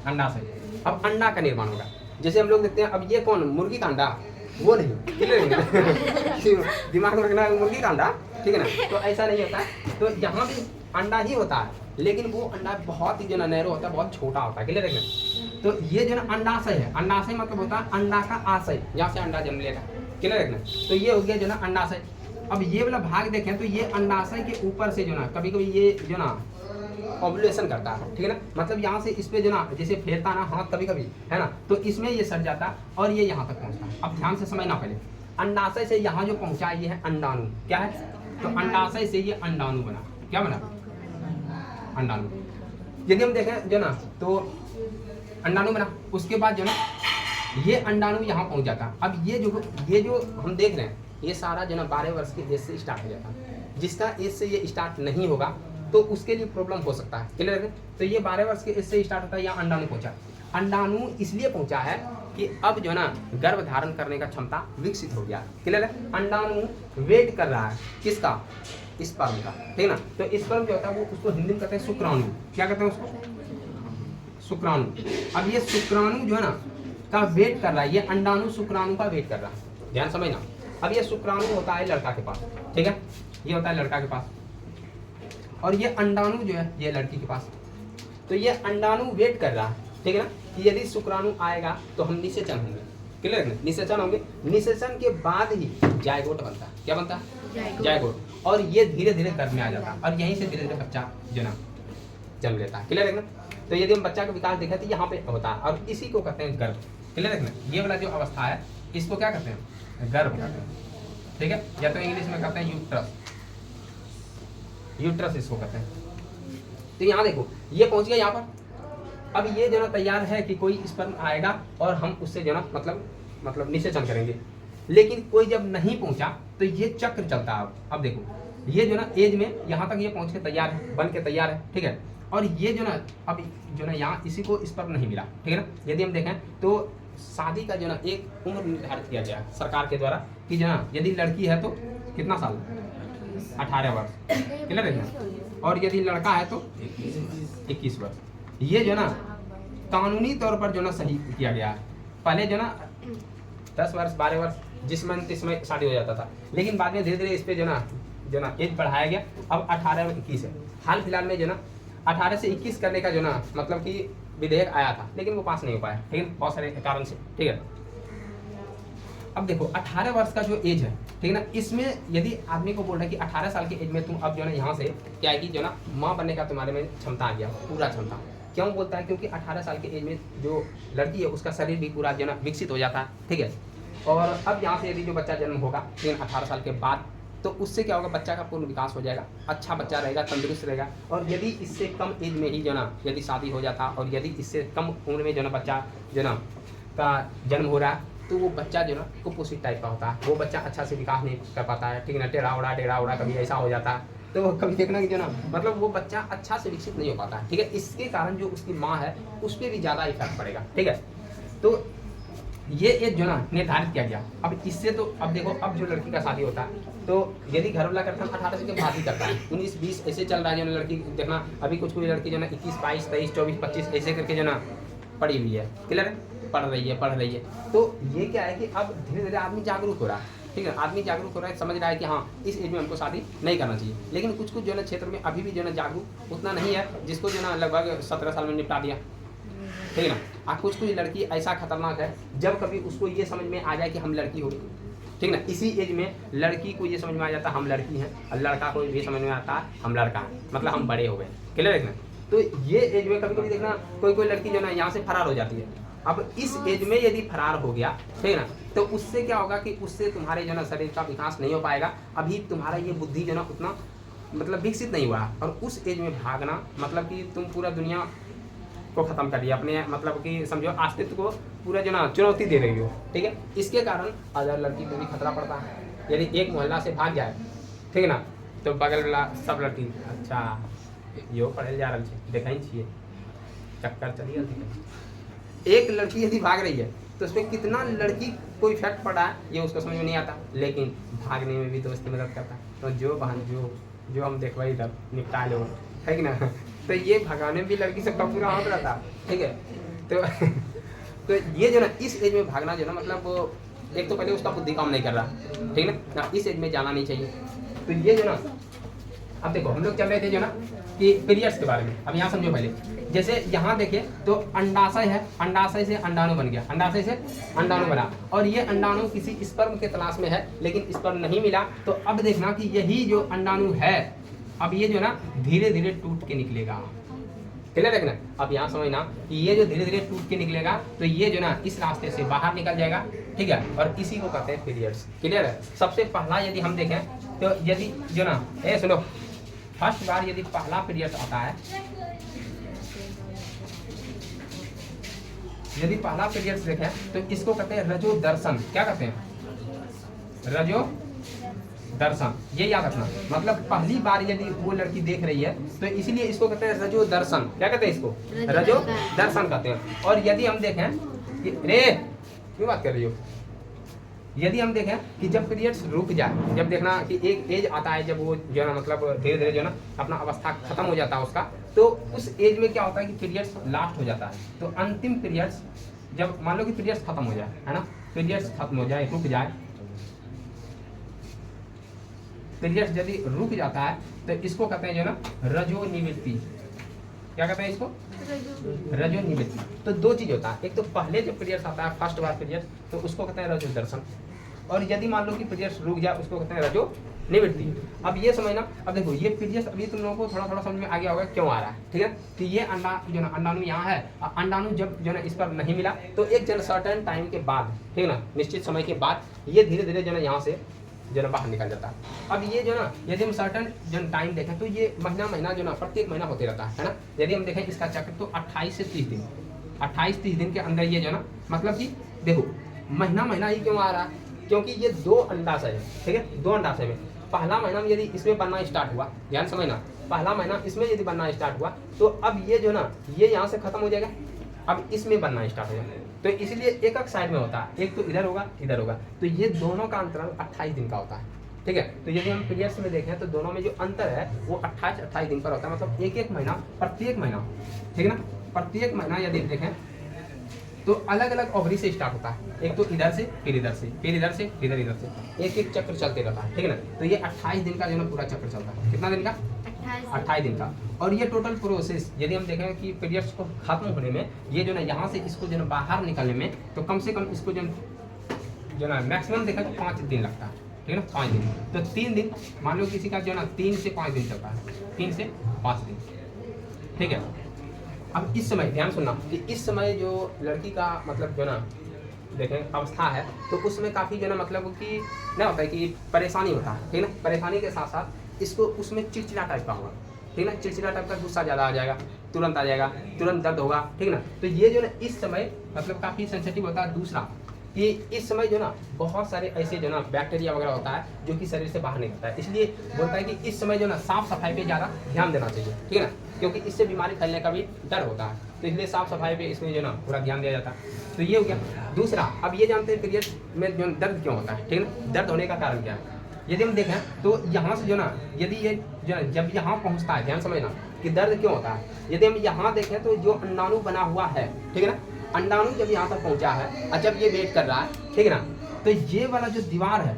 S1: अंडाशय। अब अंडा का निर्माण होगा, जैसे हम लोग देखते हैं, अब ये कौन मुर्गी का अंडा, वो नहीं, क्लियर है, दिमाग में रखना मुर्गी का अंडा, ठीक है ना, तो ऐसा नहीं होता है, तो यहाँ भी अंडा ही होता है, लेकिन वो अंडा बहुत ही जो ना नैरो होता है, बहुत छोटा होता है, क्लियर है। तो ये जो ना अंडाशय है, अंडाशय मतलब होता है अंडा का आशय, यहाँ से अंडा जन्म लेगा, क्लियर रखना, तो ये हो गया जो ना अंडाशय। अब ये वाला भाग देखें तो ये अंडाशय के ऊपर से जो ना कभी कभी ये जो ना ओव्यूलेशन करता है, ठीक है ना। मतलब यहाँ से इस पे जो ना जैसे फेरता ना हाथ कभी कभी, है ना, तो इसमें ये सट जाता है और ये यहाँ तक पहुँचता है। अब ध्यान से समझना पहले, अंडाशय से यहाँ जो पहुँचा ये है अंडाणु, क्या है, तो अंडाशय से ये अंडाणु बना, क्या बना, अंडाणु। यदि हम देखें जो ना तो अंडाणु बना, उसके बाद जो ना ये अंडाणु यहाँ पहुँच जाता है। अब ये जो हम देख रहे हैं ये सारा जो ना 12 वर्ष के एज से स्टार्ट हो जाता है। जिसका एज से ये स्टार्ट नहीं होगा तो उसके लिए प्रॉब्लम हो सकता है, क्लियर है। तो ये 12 वर्ष के एज से स्टार्ट होता है, यहाँ अंडाणु पहुँचा। अंडाणु इसलिए पहुँचा है कि अब जो ना गर्भ धारण करने का क्षमता विकसित हो गया, क्लियर है। अंडाणु वेट कर रहा है किसका, स्पर्म का, ठीक है ना। तो स्पर्म जो होता है वो उसको हिंदी में कहते हैं शुक्राणु, क्या कहते हैं उसको, शुक्राणु। अब ये शुक्राणु जो है ना का वेट कर रहा है, ये अंडाणु शुक्राणु का वेट कर रहा है, ध्यान समझना। अब ये शुक्राणु होता है लड़का के पास, ठीक है, ये होता है लड़का के पास, और ये अंडाणु जो है ये लड़की के पास। तो ये अंडाणु वेट कर रहा है, ठीक है ना, कि यदि शुक्राणु आएगा तो हम निषेचन होंगे, क्लियर है, निषेचन होंगे। निषेचन के बाद ही जायगोट बनता है, क्या बनता है, जायगोट। और ये धीरे धीरे गर्भ में आ जाता है और यहीं से धीरे धीरे बच्चा जन्म लेता है, क्लियर है ना। तो यदि हम बच्चा का विकास देखें तो यहाँ पे होता है और इसी को कहते हैं गर्भ, क्लियर है ना। ये वाला जो अवस्था है इसको क्या कहते हैं, गर्भ कहते हैं, ठीक है, या तो इंग्लिश में कहते हैं यूट्रस, यूट्रस इसको कहते हैं। तो यहाँ देखो ये पहुंच गया यहाँ पर। अब ये जो ना तैयार है कि कोई स्पर्म आएगा और हम उससे जो ना मतलब निषेचन करेंगे, लेकिन कोई जब नहीं पहुंचा तो ये चक्र चलता है। अब देखो ये जो ना एज में यहाँ तक ये पहुंच के तैयार है, बन के तैयार है, ठीक है। और ये जो ना अब जो ना यहाँ इसी को स्पर्म नहीं मिला, ठीक है ना। यदि हम देखें तो शादी का जो ना एक उम्र निर्धारित किया गया सरकार के द्वारा कि जो ना यदि लड़की है तो कितना साल, 18 वर्ष, क्लियर है, और यदि लड़का है तो 21 वर्ष। ये जो ना कानूनी तौर पर जो ना सही किया गया है। पहले जो ना 10 वर्ष 12 वर्ष जिसमें शादी हो जाता था, लेकिन बाद में धीरे धीरे इस पे जो ना एज बढ़ाया गया, अब 18 में 21 है। हाल फिलहाल में जो ना 18 से 21 करने का जो ना मतलब कि विधेयक आया था, लेकिन वो पास नहीं हो पाया, ठीक है, बहुत सारे कारण से, ठीक है। अब देखो 18 वर्ष का जो एज है, ठीक है ना, इसमें यदि आदमी को बोल रहा है कि 18 साल के एज में तुम अब जो ना यहाँ से क्या है कि जो ना माँ बनने का तुम्हारे में क्षमता आ गया, पूरा क्षमता। क्यों बोलता है, क्योंकि 18 साल के एज में जो लड़की है उसका शरीर भी पूरा जो ना विकसित हो जाता है, ठीक है। और अब यहाँ से यदि जो बच्चा जन्म होगा लेकिन 18 साल के बाद, तो उससे क्या होगा, बच्चा का पूर्ण विकास हो जाएगा, अच्छा बच्चा रहेगा, तंदुरुस्त रहेगा। और यदि इससे कम एज में ही जो ना यदि शादी हो जाता और यदि इससे कम उम्र में जो ना बच्चा जो ना का जन्म हो रहा है तो वो बच्चा जो ना कुपोषित टाइप का होता है, वो बच्चा अच्छा से विकास नहीं कर पाता है, ठीक है ना, टेढ़ा उड़ा कभी ऐसा हो जाता है। तो कभी देखना कि जो ना मतलब वो बच्चा अच्छा से विकसित नहीं हो पाता है, ठीक है। इसके कारण जो उसकी माँ है उस पर भी ज़्यादा इफेक्ट पड़ेगा, ठीक है। तो ये एज जो ना निर्धारित किया गया। अब इससे तो अब देखो अब जो लड़की का शादी होता है तो यदि घर वाला करता है 18 से के बाद ही करता है, 19 20 ऐसे चल रहा है जो ना लड़की देखना, अभी कुछ लड़की जो ना 21 22 23 24 25 ऐसे करके जो ना पढ़ी हुई है, क्लियर है, पढ़ रही है। तो ये क्या है कि अब धीरे धीरे आदमी जागरूक हो रहा है, ठीक है, आदमी जागरूक हो रहा है, समझ रहा है कि हाँ इस एज में हमको शादी नहीं करना चाहिए। लेकिन कुछ जो ना क्षेत्र में अभी भी जो ना जागरूक उतना नहीं है, जिसको जो ना लगभग 17 साल में निपटा दिया, ठीक है ना। कुछ लड़की ऐसा खतरनाक है जब कभी उसको ये समझ में आ जाए कि हम लड़की हो, ठीक ना, इसी एज में लड़की को ये समझ में आ जाता है हम लड़की हैं, और लड़का को ये समझ में आता है हम लड़का हैं, मतलब हम बड़े हो गए, क्लियर है ना। तो ये एज में कभी कभी देखना कोई लड़की जो ना यहाँ से फरार हो जाती है। अब इस एज में यदि फरार हो गया, ठीक है ना, तो उससे क्या होगा कि उससे तुम्हारे जो ना शरीर का विकास नहीं हो पाएगा, अभी तुम्हारा ये बुद्धि जो ना उतना मतलब विकसित नहीं हुआ। और उस एज में भागना मतलब कि तुम पूरा दुनिया को ख़त्म कर दिया, अपने मतलब कि समझो अस्तित्व को पूरा जो ना चुनौती दे रही हो, ठीक है। इसके कारण अदर लड़की को भी खतरा पड़ता है। यदि एक मोहल्ला से भाग जाए, ठीक है ना, तो बगल वाला सब लड़की अच्छा यो पढ़े जा रहा है, देखा ही चाहिए चक्कर चली जाती। एक लड़की यदि भाग रही है तो उस पर कितना लड़की को इफेक्ट पड़ा है ये उसको समझ में नहीं आता, लेकिन भागने में भी दोस्ती मदद करता है। तो जो बहन जो हम देखो इधर निपटा लो, है कि ना, तो ये भगाने में भी लड़की सबका पूरा हाथ रहता, ठीक है। तो ये जो ना इस एज में भागना जो ना मतलब एक तो पहले उसका बुद्धि काम नहीं कर रहा, ठीक है ना, इस एज में जाना नहीं चाहिए। तो ये जो ना अब देखो हम लोग चल रहे थे जो ना कि पीरियड्स के बारे में। अब यहाँ समझो पहले, जैसे यहाँ देखिए तो अंडाशय है, अंडाशय से अंडाणु बन गया, अंडाशय से अंडाणु बना, और ये अंडाणु किसी स्पर्म के तलाश में है लेकिन स्पर्म नहीं मिला। तो अब देखना कि यही जो अंडाणु है अब ये जो ना धीरे धीरे टूट के निकलेगा, क्लियर है ना। अब यहाँ समझना कि ये जो धीरे धीरे टूट के निकलेगा तो ये जो ना इस रास्ते से बाहर निकल जाएगा, ठीक है, और इसी को कहते हैं पीरियड्स। क्लियर है। सबसे पहला यदि हम देखें तो यदि जो ना सुनो, फर्स्ट बार यदि पहला पीरियड आता है, यदि पहला पीरियड देखें तो इसको कहते हैं रजो दर्शन। क्या कहते हैं? रजो दर्शन। ये याद रखना, मतलब पहली बार यदि वो लड़की देख रही है तो इसलिए इसको कहते हैं रजो दर्शन। क्या कहते हैं इसको? रजो दर्शन कहते हैं। और यदि हम देखें, रे क्यों बात कर रही हो, यदि हम देखें कि जब पीरियड्स रुक जाए, जब देखना कि एक एज आता है जब वो जो ना मतलब धीरे धीरे जो ना अपना अवस्था खत्म हो जाता है उसका, तो उस एज में क्या होता है कि पीरियड्स लास्ट हो जाता है। तो अंतिम पीरियड्स जब मान लो कि पीरियड्स खत्म हो जाए, है ना, पीरियड्स खत्म हो जाए, रुक जाए, पीरियड्स यदि रुक जाता है तो इसको कहते हैं जो ना रजो निवृत्ति। क्या कहते हैं इसको? रजो निवृत्ति। तो दो चीज होता है, एक तो पहले जब पीरियड्स आता है फर्स्ट बार पीरियड तो उसको कहते हैं रजो दर्शन, और यदि मान लो कि पीरियड्स रुक जाए उसको कहते हैं रजो निवृत्ति। अब ये समझना, अब देखो ये पीरियड्स अभी तुम लोगों को थोड़ा थोड़ा समझ में आ गया होगा क्यों आ रहा है, ठीक है। कि ये अंडा जो ना अंडाणु यहाँ है, अंडाणु जब जो ना इस पर नहीं मिला तो एक जो सर्टेन टाइम के बाद, ठीक है ना, निश्चित समय के बाद ये धीरे धीरे जो ना यहाँ से जो ना बाहर निकल जाता है। अब ये जो ना यदि हम सर्टन जो टाइम देखें तो ये महीना महीना जो ना प्रत्येक महीना होते रहता है ना। यदि हम देखें इसका चक्र तो 28 से 30 दिन, 28-30 दिन के अंदर ये जो ना मतलब कि देखो महीना महीना ही क्यों आ रहा है, क्योंकि ये दो अंडाशय है, ठीक है, दो अंडाशय में पहला महीना में यदि इसमें बनना स्टार्ट हुआ, ध्यान समझना, पहला महीना इसमें यदि बनना स्टार्ट हुआ तो अब ये जो ना ये यहाँ से खत्म हो जाएगा, अब इसमें बनना स्टार्ट हो जाएगा। तो इसलिए एक एक साइड में होता है, एक तो इधर होगा इधर होगा, तो ये दोनों का अंतराल 28 दिन का होता है, ठीक है। तो यदि हम पीरियड्स में देखें तो दोनों में जो अंतर है वो 28-28 दिन पर होता है, मतलब एक एक महीना प्रत्येक महीना, ठीक है ना, प्रत्येक महीना यदि देखें तो अलग अलग ओवरी से स्टार्ट होता है, एक तो इधर से फिर इधर से फिर इधर से फिर इधर से, एक एक चक्र चलते रहता है, ठीक है ना। तो ये 28 दिन का जो ना पूरा चक्र चलता है, कितना दिन का? 28 दिन का। और ये टोटल प्रोसेस यदि हम देखें कि पीरियड्स को खत्म होने में ये जो ना यहाँ से इसको जो ना बाहर निकलने में तो कम से कम इसको जो ना मैक्सिमम देखा तो 5 दिन लगता है, ठीक है ना, 5 दिन। तो 3 दिन मान लो किसी का जो ना 3 से 5 दिन चलता है, 3 से 5 दिन, ठीक है। अब इस समय ध्यान सुनना कि इस समय जो लड़की का मतलब जो ना देखें अवस्था है तो उसमें काफ़ी जो ना मतलब कि ना होता है कि परेशानी होता है, ठीक है ना। परेशानी के साथ साथ इसको उसमें चिड़चिड़ा टाइप का होगा, ठीक है ना, चिड़चिड़ा टाइप का, गुस्सा ज़्यादा आ जाएगा, तुरंत आ जाएगा, तुरंत दर्द होगा, ठीक है ना। तो ये जो ना इस समय मतलब काफ़ी सेंसिटिव होता है। दूसरा कि इस समय जो ना बहुत सारे ऐसे जो ना बैक्टीरिया वगैरह होता है जो कि शरीर से बाहर निकलता है, इसलिए बोलता है कि इस समय जो ना साफ सफाई पे ज़्यादा ध्यान देना चाहिए, ठीक है ना, क्योंकि इससे बीमारी फैलने का भी डर होता है। तो इसलिए साफ सफाई पे इसमें जो ना पूरा ध्यान दिया जाता है। तो ये हो गया। दूसरा, अब ये जानते हैं पीरियड में जो दर्द क्यों होता है, ठीक है ना, दर्द होने का कारण क्या है। यदि हम देखें तो यहाँ से जो ना यदि ये जो ना जब यहाँ पहुँचता है, ध्यान समझना कि दर्द क्यों होता है। यदि हम यहाँ देखें तो जो अंडाणु बना हुआ है, ठीक है ना, अंडाणु जब यहाँ तक पहुँचा है और जब ये वेट कर रहा है, ठीक है ना, तो ये वाला जो दीवार है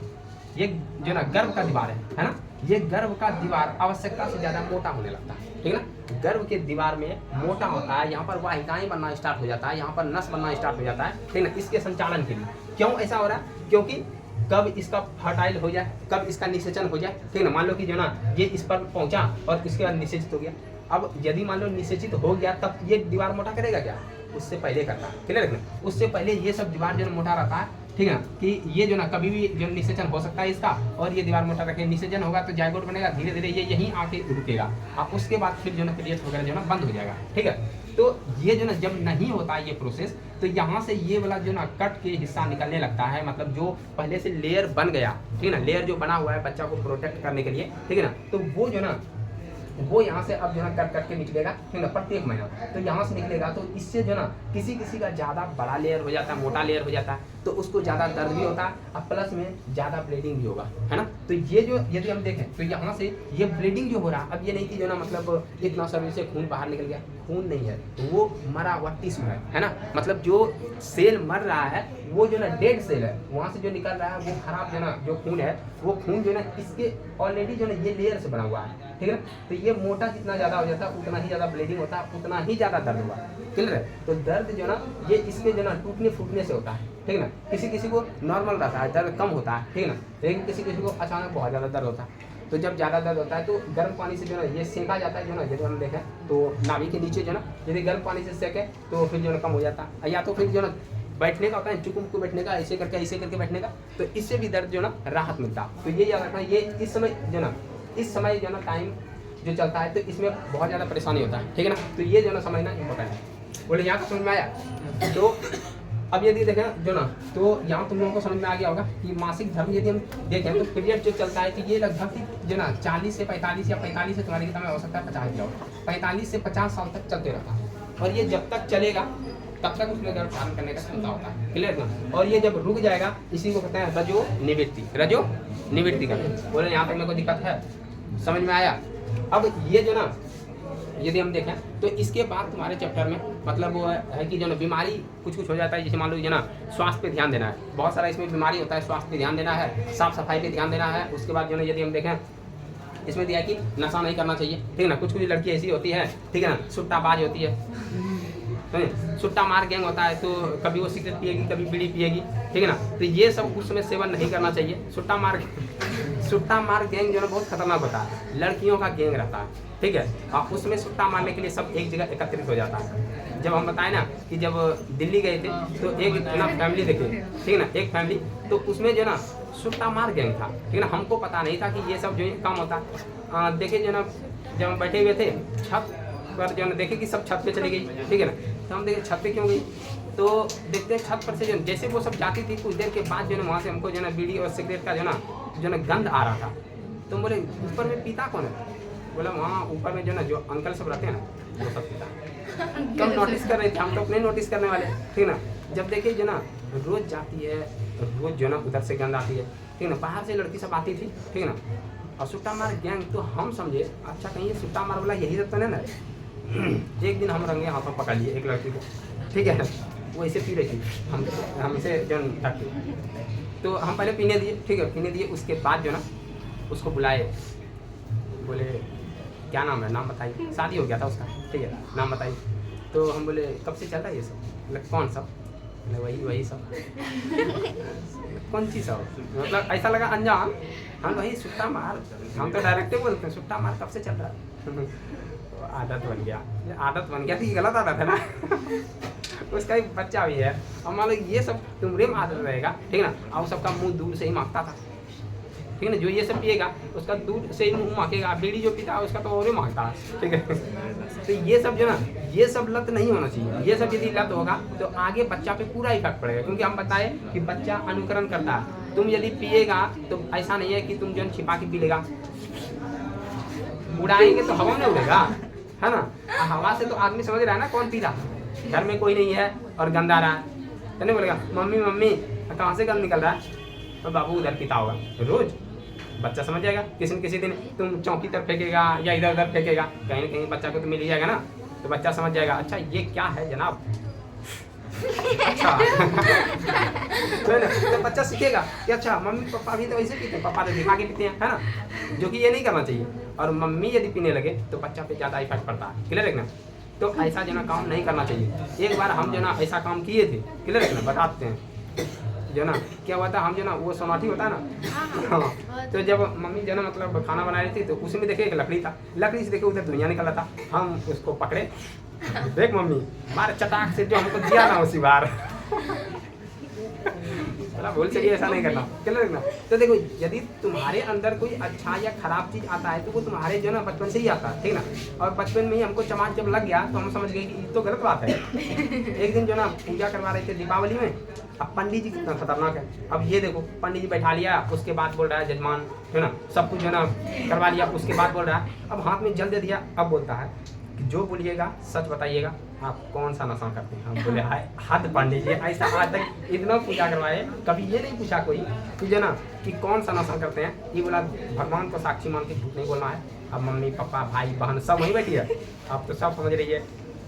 S1: ये जो ना गर्भ का दीवार है ना, ये गर्भ का दीवार आवश्यकता से ज़्यादा मोटा होने लगता है, ठीक है ना। गर्भ के दीवार में मोटा होता है, यहाँ पर वाहिकाएं बनना स्टार्ट हो जाता है, यहाँ पर नस बनना स्टार्ट हो जाता है, ठीक है ना, इसके संचालन के लिए। क्यों ऐसा हो रहा है? क्योंकि कब इसका फर्टाइल हो जाए, कब इसका निषेचन हो जाए, ठीक है ना। मान लो कि जो ना ये इस पर पहुंचा और इसके बाद निषेचित हो गया। अब यदि मान लो निषेचित हो गया तब ये दीवार मोटा करेगा क्या? उससे पहले करता है, क्लियर रखना, उससे पहले ये सब दीवार जो मोटा रहता है, ठीक है ना, कि ये जो ना कभी भी जो निषेचन हो सकता है इसका, और ये दीवार मोटा रखे, निषेचन होगा तो जाइगोट बनेगा, धीरे धीरे ये यहीं आके रुकेगा और उसके बाद फिर जो ना पीरियड्स वगैरह जो ना बंद हो जाएगा, ठीक है। तो ये जो ना जब नहीं होता है ये प्रोसेस तो यहाँ से ये वाला जो ना कट के हिस्सा निकलने लगता है, मतलब जो पहले से लेयर बन गया, ठीक है ना, लेयर जो बना हुआ है बच्चा को प्रोटेक्ट करने के लिए, ठीक है ना, तो वो जो ना वो यहाँ से अब जो ना कट के निकलेगा, ठीक है ना, प्रत्येक महीना तो यहाँ से निकलेगा। तो इससे जो ना किसी किसी का ज़्यादा बड़ा लेयर हो जाता है, मोटा लेयर हो जाता है, तो उसको ज़्यादा दर्द भी होता है और प्लस में ज़्यादा ब्लीडिंग भी होगा, है ना। तो ये जो यदि हम देखें तो यहाँ से ये ब्लीडिंग जो हो रहा है, अब ये नहीं कि जो ना मतलब इतना शरीर से खून बाहर निकल गया, खून नहीं है, वो मरा हुआ टिश्यू है ना, मतलब जो सेल मर रहा है वो जो ना डेड सेल है, वहाँ से जो निकल रहा है वो खराब जो ना जो खून है वो खून जो ना इसके ऑलरेडी जो ना ये लेयर से बना हुआ है, ठीक है ना। तो ये मोटा जितना ज़्यादा हो जाता है उतना ही ज़्यादा ब्लीडिंग होता है, उतना ही ज़्यादा दर्द होगा, क्लियर है। तो दर्द जो ना ये इसके जो ना टूटने फूटने से होता है, ठीक है ना। किसी किसी को नॉर्मल रहता है, दर्द कम होता है, ठीक है ना, लेकिन किसी किसी को अचानक बहुत ज़्यादा दर्द होता है। तो जब ज़्यादा दर्द होता है तो गर्म पानी से जो है ये सेका जाता है, जो ना यदि हम देखें तो नाभि के नीचे जो ना यदि गर्म पानी से सेके तो फिर जो ना कम हो जाता है। या तो फिर जो ना बैठने का होता है, चुकुम को बैठने का, ऐसे करके बैठने का, तो इससे भी दर्द जो ना राहत मिलता है। तो ये याद रखना, ये इस समय जो ना टाइम जो चलता है तो इसमें बहुत ज़्यादा परेशानी होता है, ठीक है ना। तो ये जो ना समझना इंपॉर्टेंट है। बोले यहाँ तो समझ में आया। तो अब यदि देखें जो ना, तो यहाँ तुम लोगों को समझ में आ गया होगा कि मासिक धर्म यदि हम देखें तो पीरियड जो चलता है तो ये लगभग जो ना 40 से 45 या 45 से तुम्हारी किताब में हो सकता है 50 जाओ, 45 से 50 साल तक चलते रहता है। और ये जब तक चलेगा तब तक उसमें गर्भ धारण करने का क्षमता होता है, क्लियर ना। और ये जब रुक जाएगा इसी को कहते हैं रजो निवृत्ति का। बोले यहाँ तक मेरे को दिक्कत है, समझ में आया। अब ये जो ना यदि हम देखें तो इसके बाद तुम्हारे चैप्टर में मतलब वो है कि जो ना बीमारी कुछ हो जाता है, जैसे मान लो जो ना स्वास्थ्य पे ध्यान देना है, बहुत सारा इसमें बीमारी होता है, स्वास्थ्य पे ध्यान देना है, साफ सफाई पे ध्यान देना है। उसके बाद जो ना यदि हम देखें इसमें दिया कि नशा नहीं करना चाहिए, ठीक है ना। कुछ लड़की ऐसी होती है, ठीक है ना, सुट्टाबाज होती है, सुट्टा मार गैंग होता है, तो कभी वो सिगरेट पिएगी, कभी बीड़ी पिएगी, ठीक है ना। तो ये सब उस समय सेवन नहीं करना चाहिए। सुट्टा मार गैंग जो है बहुत खतरनाक होता है, लड़कियों का गैंग रहता है, ठीक है। और उसमें सुट्टा मारने के लिए सब एक जगह एकत्रित हो जाता है। जब हम बताएं ना कि जब दिल्ली गए थे तो एक ना फैमिली देखे, ठीक है ना, एक फैमिली, तो उसमें जो ना सुट्टा मार गैंग था, ठीक है ना। हमको पता नहीं था कि ये सब जो काम होता है। देखे जो ना जब हम बैठे हुए थे छत पर, जो ना देखे कि सब छत पे चली गई, ठीक है ना। तो हम देखे छत पे क्यों गई, तो देखते हैं छत पर से जो जैसे वो सब जाती थी, कुछ देर के बाद जो ना वहाँ से हमको जो ना बीड़ी और सिगरेट का जो ना गंध आ रहा था। तो बोले ऊपर में पीता कौन है, बोला वहाँ ऊपर में जो ना जो अंकल सब रहते हैं ना वो सब पीता। तो हम नोटिस कर रहे थे, हम तो अपने नोटिस करने वाले, ठीक है ना। जब देखिए जो ना रोज जाती है, रोज जो ना उधर से गंद आती है, ठीक है ना, बाहर से लड़की सब आती थी, ठीक है ना। और सुट्टा मार गैंग, तो हम समझे अच्छा कहीं ये सुट्टा मार वाला यही रहता है ना। एक दिन हम रंगे हाथों पकड़ लिए एक लड़की को, ठीक है, वो ऐसे पी रही थी, हमसे जो तो हम पहले पीने दिए, ठीक है, पीने दिए। उसके बाद जो ना उसको बुलाए, बोले क्या नाम है, नाम बताइए, शादी हो गया था उसका, ठीक है, नाम बताइए। तो हम बोले कब से चल रहा है ये सब, बोले कौन सब, बोले वही सब। कौन सी सब, मतलब ऐसा लगा अनजान, हम वही सुट्टा मार, हम तो डायरेक्ट बोलते हैं सुट्टा मार कब से चल रहा है। आदत बन गया तो ये गलत आदत है ना। उसका एक बच्चा भी है, और मान लो ये सब तुम्हारे में आदत रहेगा, ठीक है ना। और सबका मुंह दूर से ही मांगता था, ठीक है ना। जो ये सब पिएगा उसका दूर से ही मुंह मांगेगा, बीड़ी जो पीता है उसका तो और ही मांगता है, ठीक है। तो ये सब जो ना ये सब लत नहीं होना चाहिए। ये सब यदि लत होगा तो आगे बच्चा पे पूरा इफेक्ट पड़ेगा, क्योंकि हम बताए कि बच्चा अनुकरण करता है। तुम यदि पिएगा तो ऐसा नहीं है कि तुम जो छिपा के पी लेगा, उड़ाएंगे तो हवा में उड़ेगा, है ना। हवा से तो आदमी समझ रहा है ना कौन पी रहा, घर में कोई नहीं है और गंदा रहा है तो नहीं बोलेगा मम्मी कहाँ से गंद निकल रहा है, तो बाबू उधर पीता होगा रोज। बच्चा समझ जाएगा, किसी न किसी दिन तुम चौकी तरफ फेंकेगा या इधर उधर फेंकेगा, कहीं ना कहीं बच्चा को तो मिल ही जाएगा ना। तो बच्चा समझ जाएगा अच्छा ये क्या है जनाब। अच्छा तो बच्चा सीखेगा कि अच्छा मम्मी पापा भी तो वैसे पीते हैं, पापा तो दिखा के पीते हैं, है ना। जो कि ये नहीं करना चाहिए। और मम्मी यदि पीने लगे तो बच्चा पे ज़्यादा इफेक्ट पड़ता है, क्लियर है ना। तो ऐसा जो ना काम नहीं करना चाहिए। एक बार हम जो ना ऐसा काम किए थे, क्लियर है ना, बताते हैं जो ना क्या हुआ था। हम जो ना वो सोनाठी होता है ना, हाँ, तो जब मम्मी जो ना मतलब खाना बना रही थी तो उसमें देखे एक लकड़ी था, लकड़ी से देखे उधर धुइयां निकल रहा था। हम उसको पकड़े, देख मम्मी मारे चटाक से जो हमको दिया ना उसी बार। भूल से ऐसा नहीं करना, क्लियर ना। तो देखो यदि तुम्हारे अंदर कोई अच्छा या खराब चीज आता है तो वो तुम्हारे जो ना बचपन से ही आता है, ठीक ना। और बचपन में ही हमको चमाट जब लग गया तो हम समझ गए कि ये तो गलत बात है। एक दिन जो ना पूजा करवा रहे थे दीपावली में, अब पंडित जी कितना खतरनाक है। अब ये देखो पंडित जी बैठा लिया, उसके बाद बोल रहा है जजमान, है ना, सब कुछ जो ना करवा लिया, उसके बाद बोल रहा है अब हाथ में जल दे दिया। अब बोलता है कि जो बोलिएगा सच बताइएगा, आप कौन सा नशा करते हैं। हम बोले हाय हद पंडित जी, ऐसा आज तक इतना पूजा करवाए कभी ये नहीं पूछा कोई कि जो ना कि कौन सा नशा करते हैं। ये बोला भगवान को साक्षी मान के झूठ नहीं बोलना है। अब मम्मी पापा भाई बहन सब वहीं बैठी है, अब तो सब समझ रही है।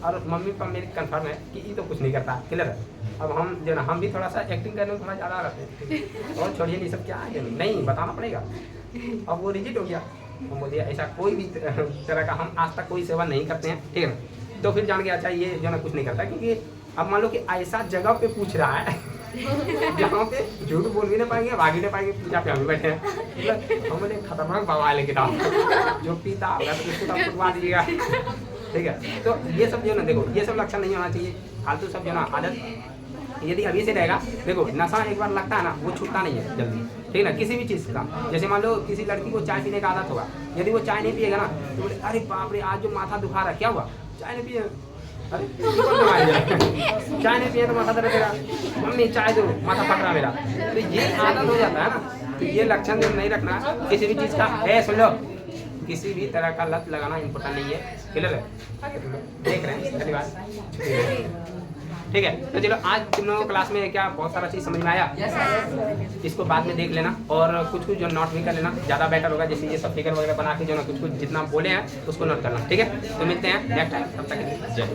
S1: और मम्मी पापा मेरी कन्फर्म है कि ये तो कुछ नहीं करता, क्लियर है। अब हम जो ना हम भी थोड़ा सा एक्टिंग करने में थोड़ा ज़्यादा रहते हैं, और छोड़िए ये सब क्या है नहीं बताना पड़ेगा। अब वो रिजिट हो गया, हम बोलिए ऐसा कोई भी तरह का हम आज तक कोई सेवा नहीं करते हैं, ठीक है ना। तो फिर जान गया अच्छा ये जो ना कुछ नहीं करता, क्योंकि अब मान लो कि ऐसा जगह पे पूछ रहा है जहाँ पे झूठ बोल भी नहीं पाएंगे, भाग भी नहीं पाएंगे, पूजा पे हम भी बैठे हैं। मतलब हम बोले खतरनाक बवाल है किताब, जो पीता होगा तो उसको तो फुटवा दीजिएगा। ठीक है, तो ये सब जो ना देखो, ये सब लक्षण नहीं होना चाहिए, फालतू सब जो ना आदत यदि अभी से रहेगा, देखो नशा एक बार लगता है ना वो छूटता नहीं है जल्दी, ठीक है ना, किसी भी चीज़ का। जैसे मान लो किसी लड़की को चाय पीने का आदत होगा, यदि वो चाय नहीं पिएगा ना तो बोले अरे बाप रे आज जो माथा दुखा रहा है, क्या हुआ, चाय नहीं पिए, अरे चाय नहीं पिए तो माथा दर्द करेगा, मम्मी चाय दो माथा फट रहा मेरा, तो ये आदत हो जाता है ना। तो ये लक्षण जो नहीं रखना किसी भी चीज़ का है, सुन लो, किसी भी तरह का लत लगाना इम्पोर्टेंट नहीं है, क्लियर है, देख रहे हैं धन्यवाद। ठीक है, तो चलो आज तुम लोगों को क्लास में क्या बहुत सारा चीज़ समझ में आया, इसको बाद में देख लेना और कुछ कुछ जो नोट भी कर लेना, ज़्यादा बेटर होगा। जैसे ये सब फिगर वगैरह बना के जो ना कुछ कुछ जितना बोले हैं उसको नोट करना, ठीक है। तो मिलते हैं नेक्स्ट टाइम, तब तक के लिए जय।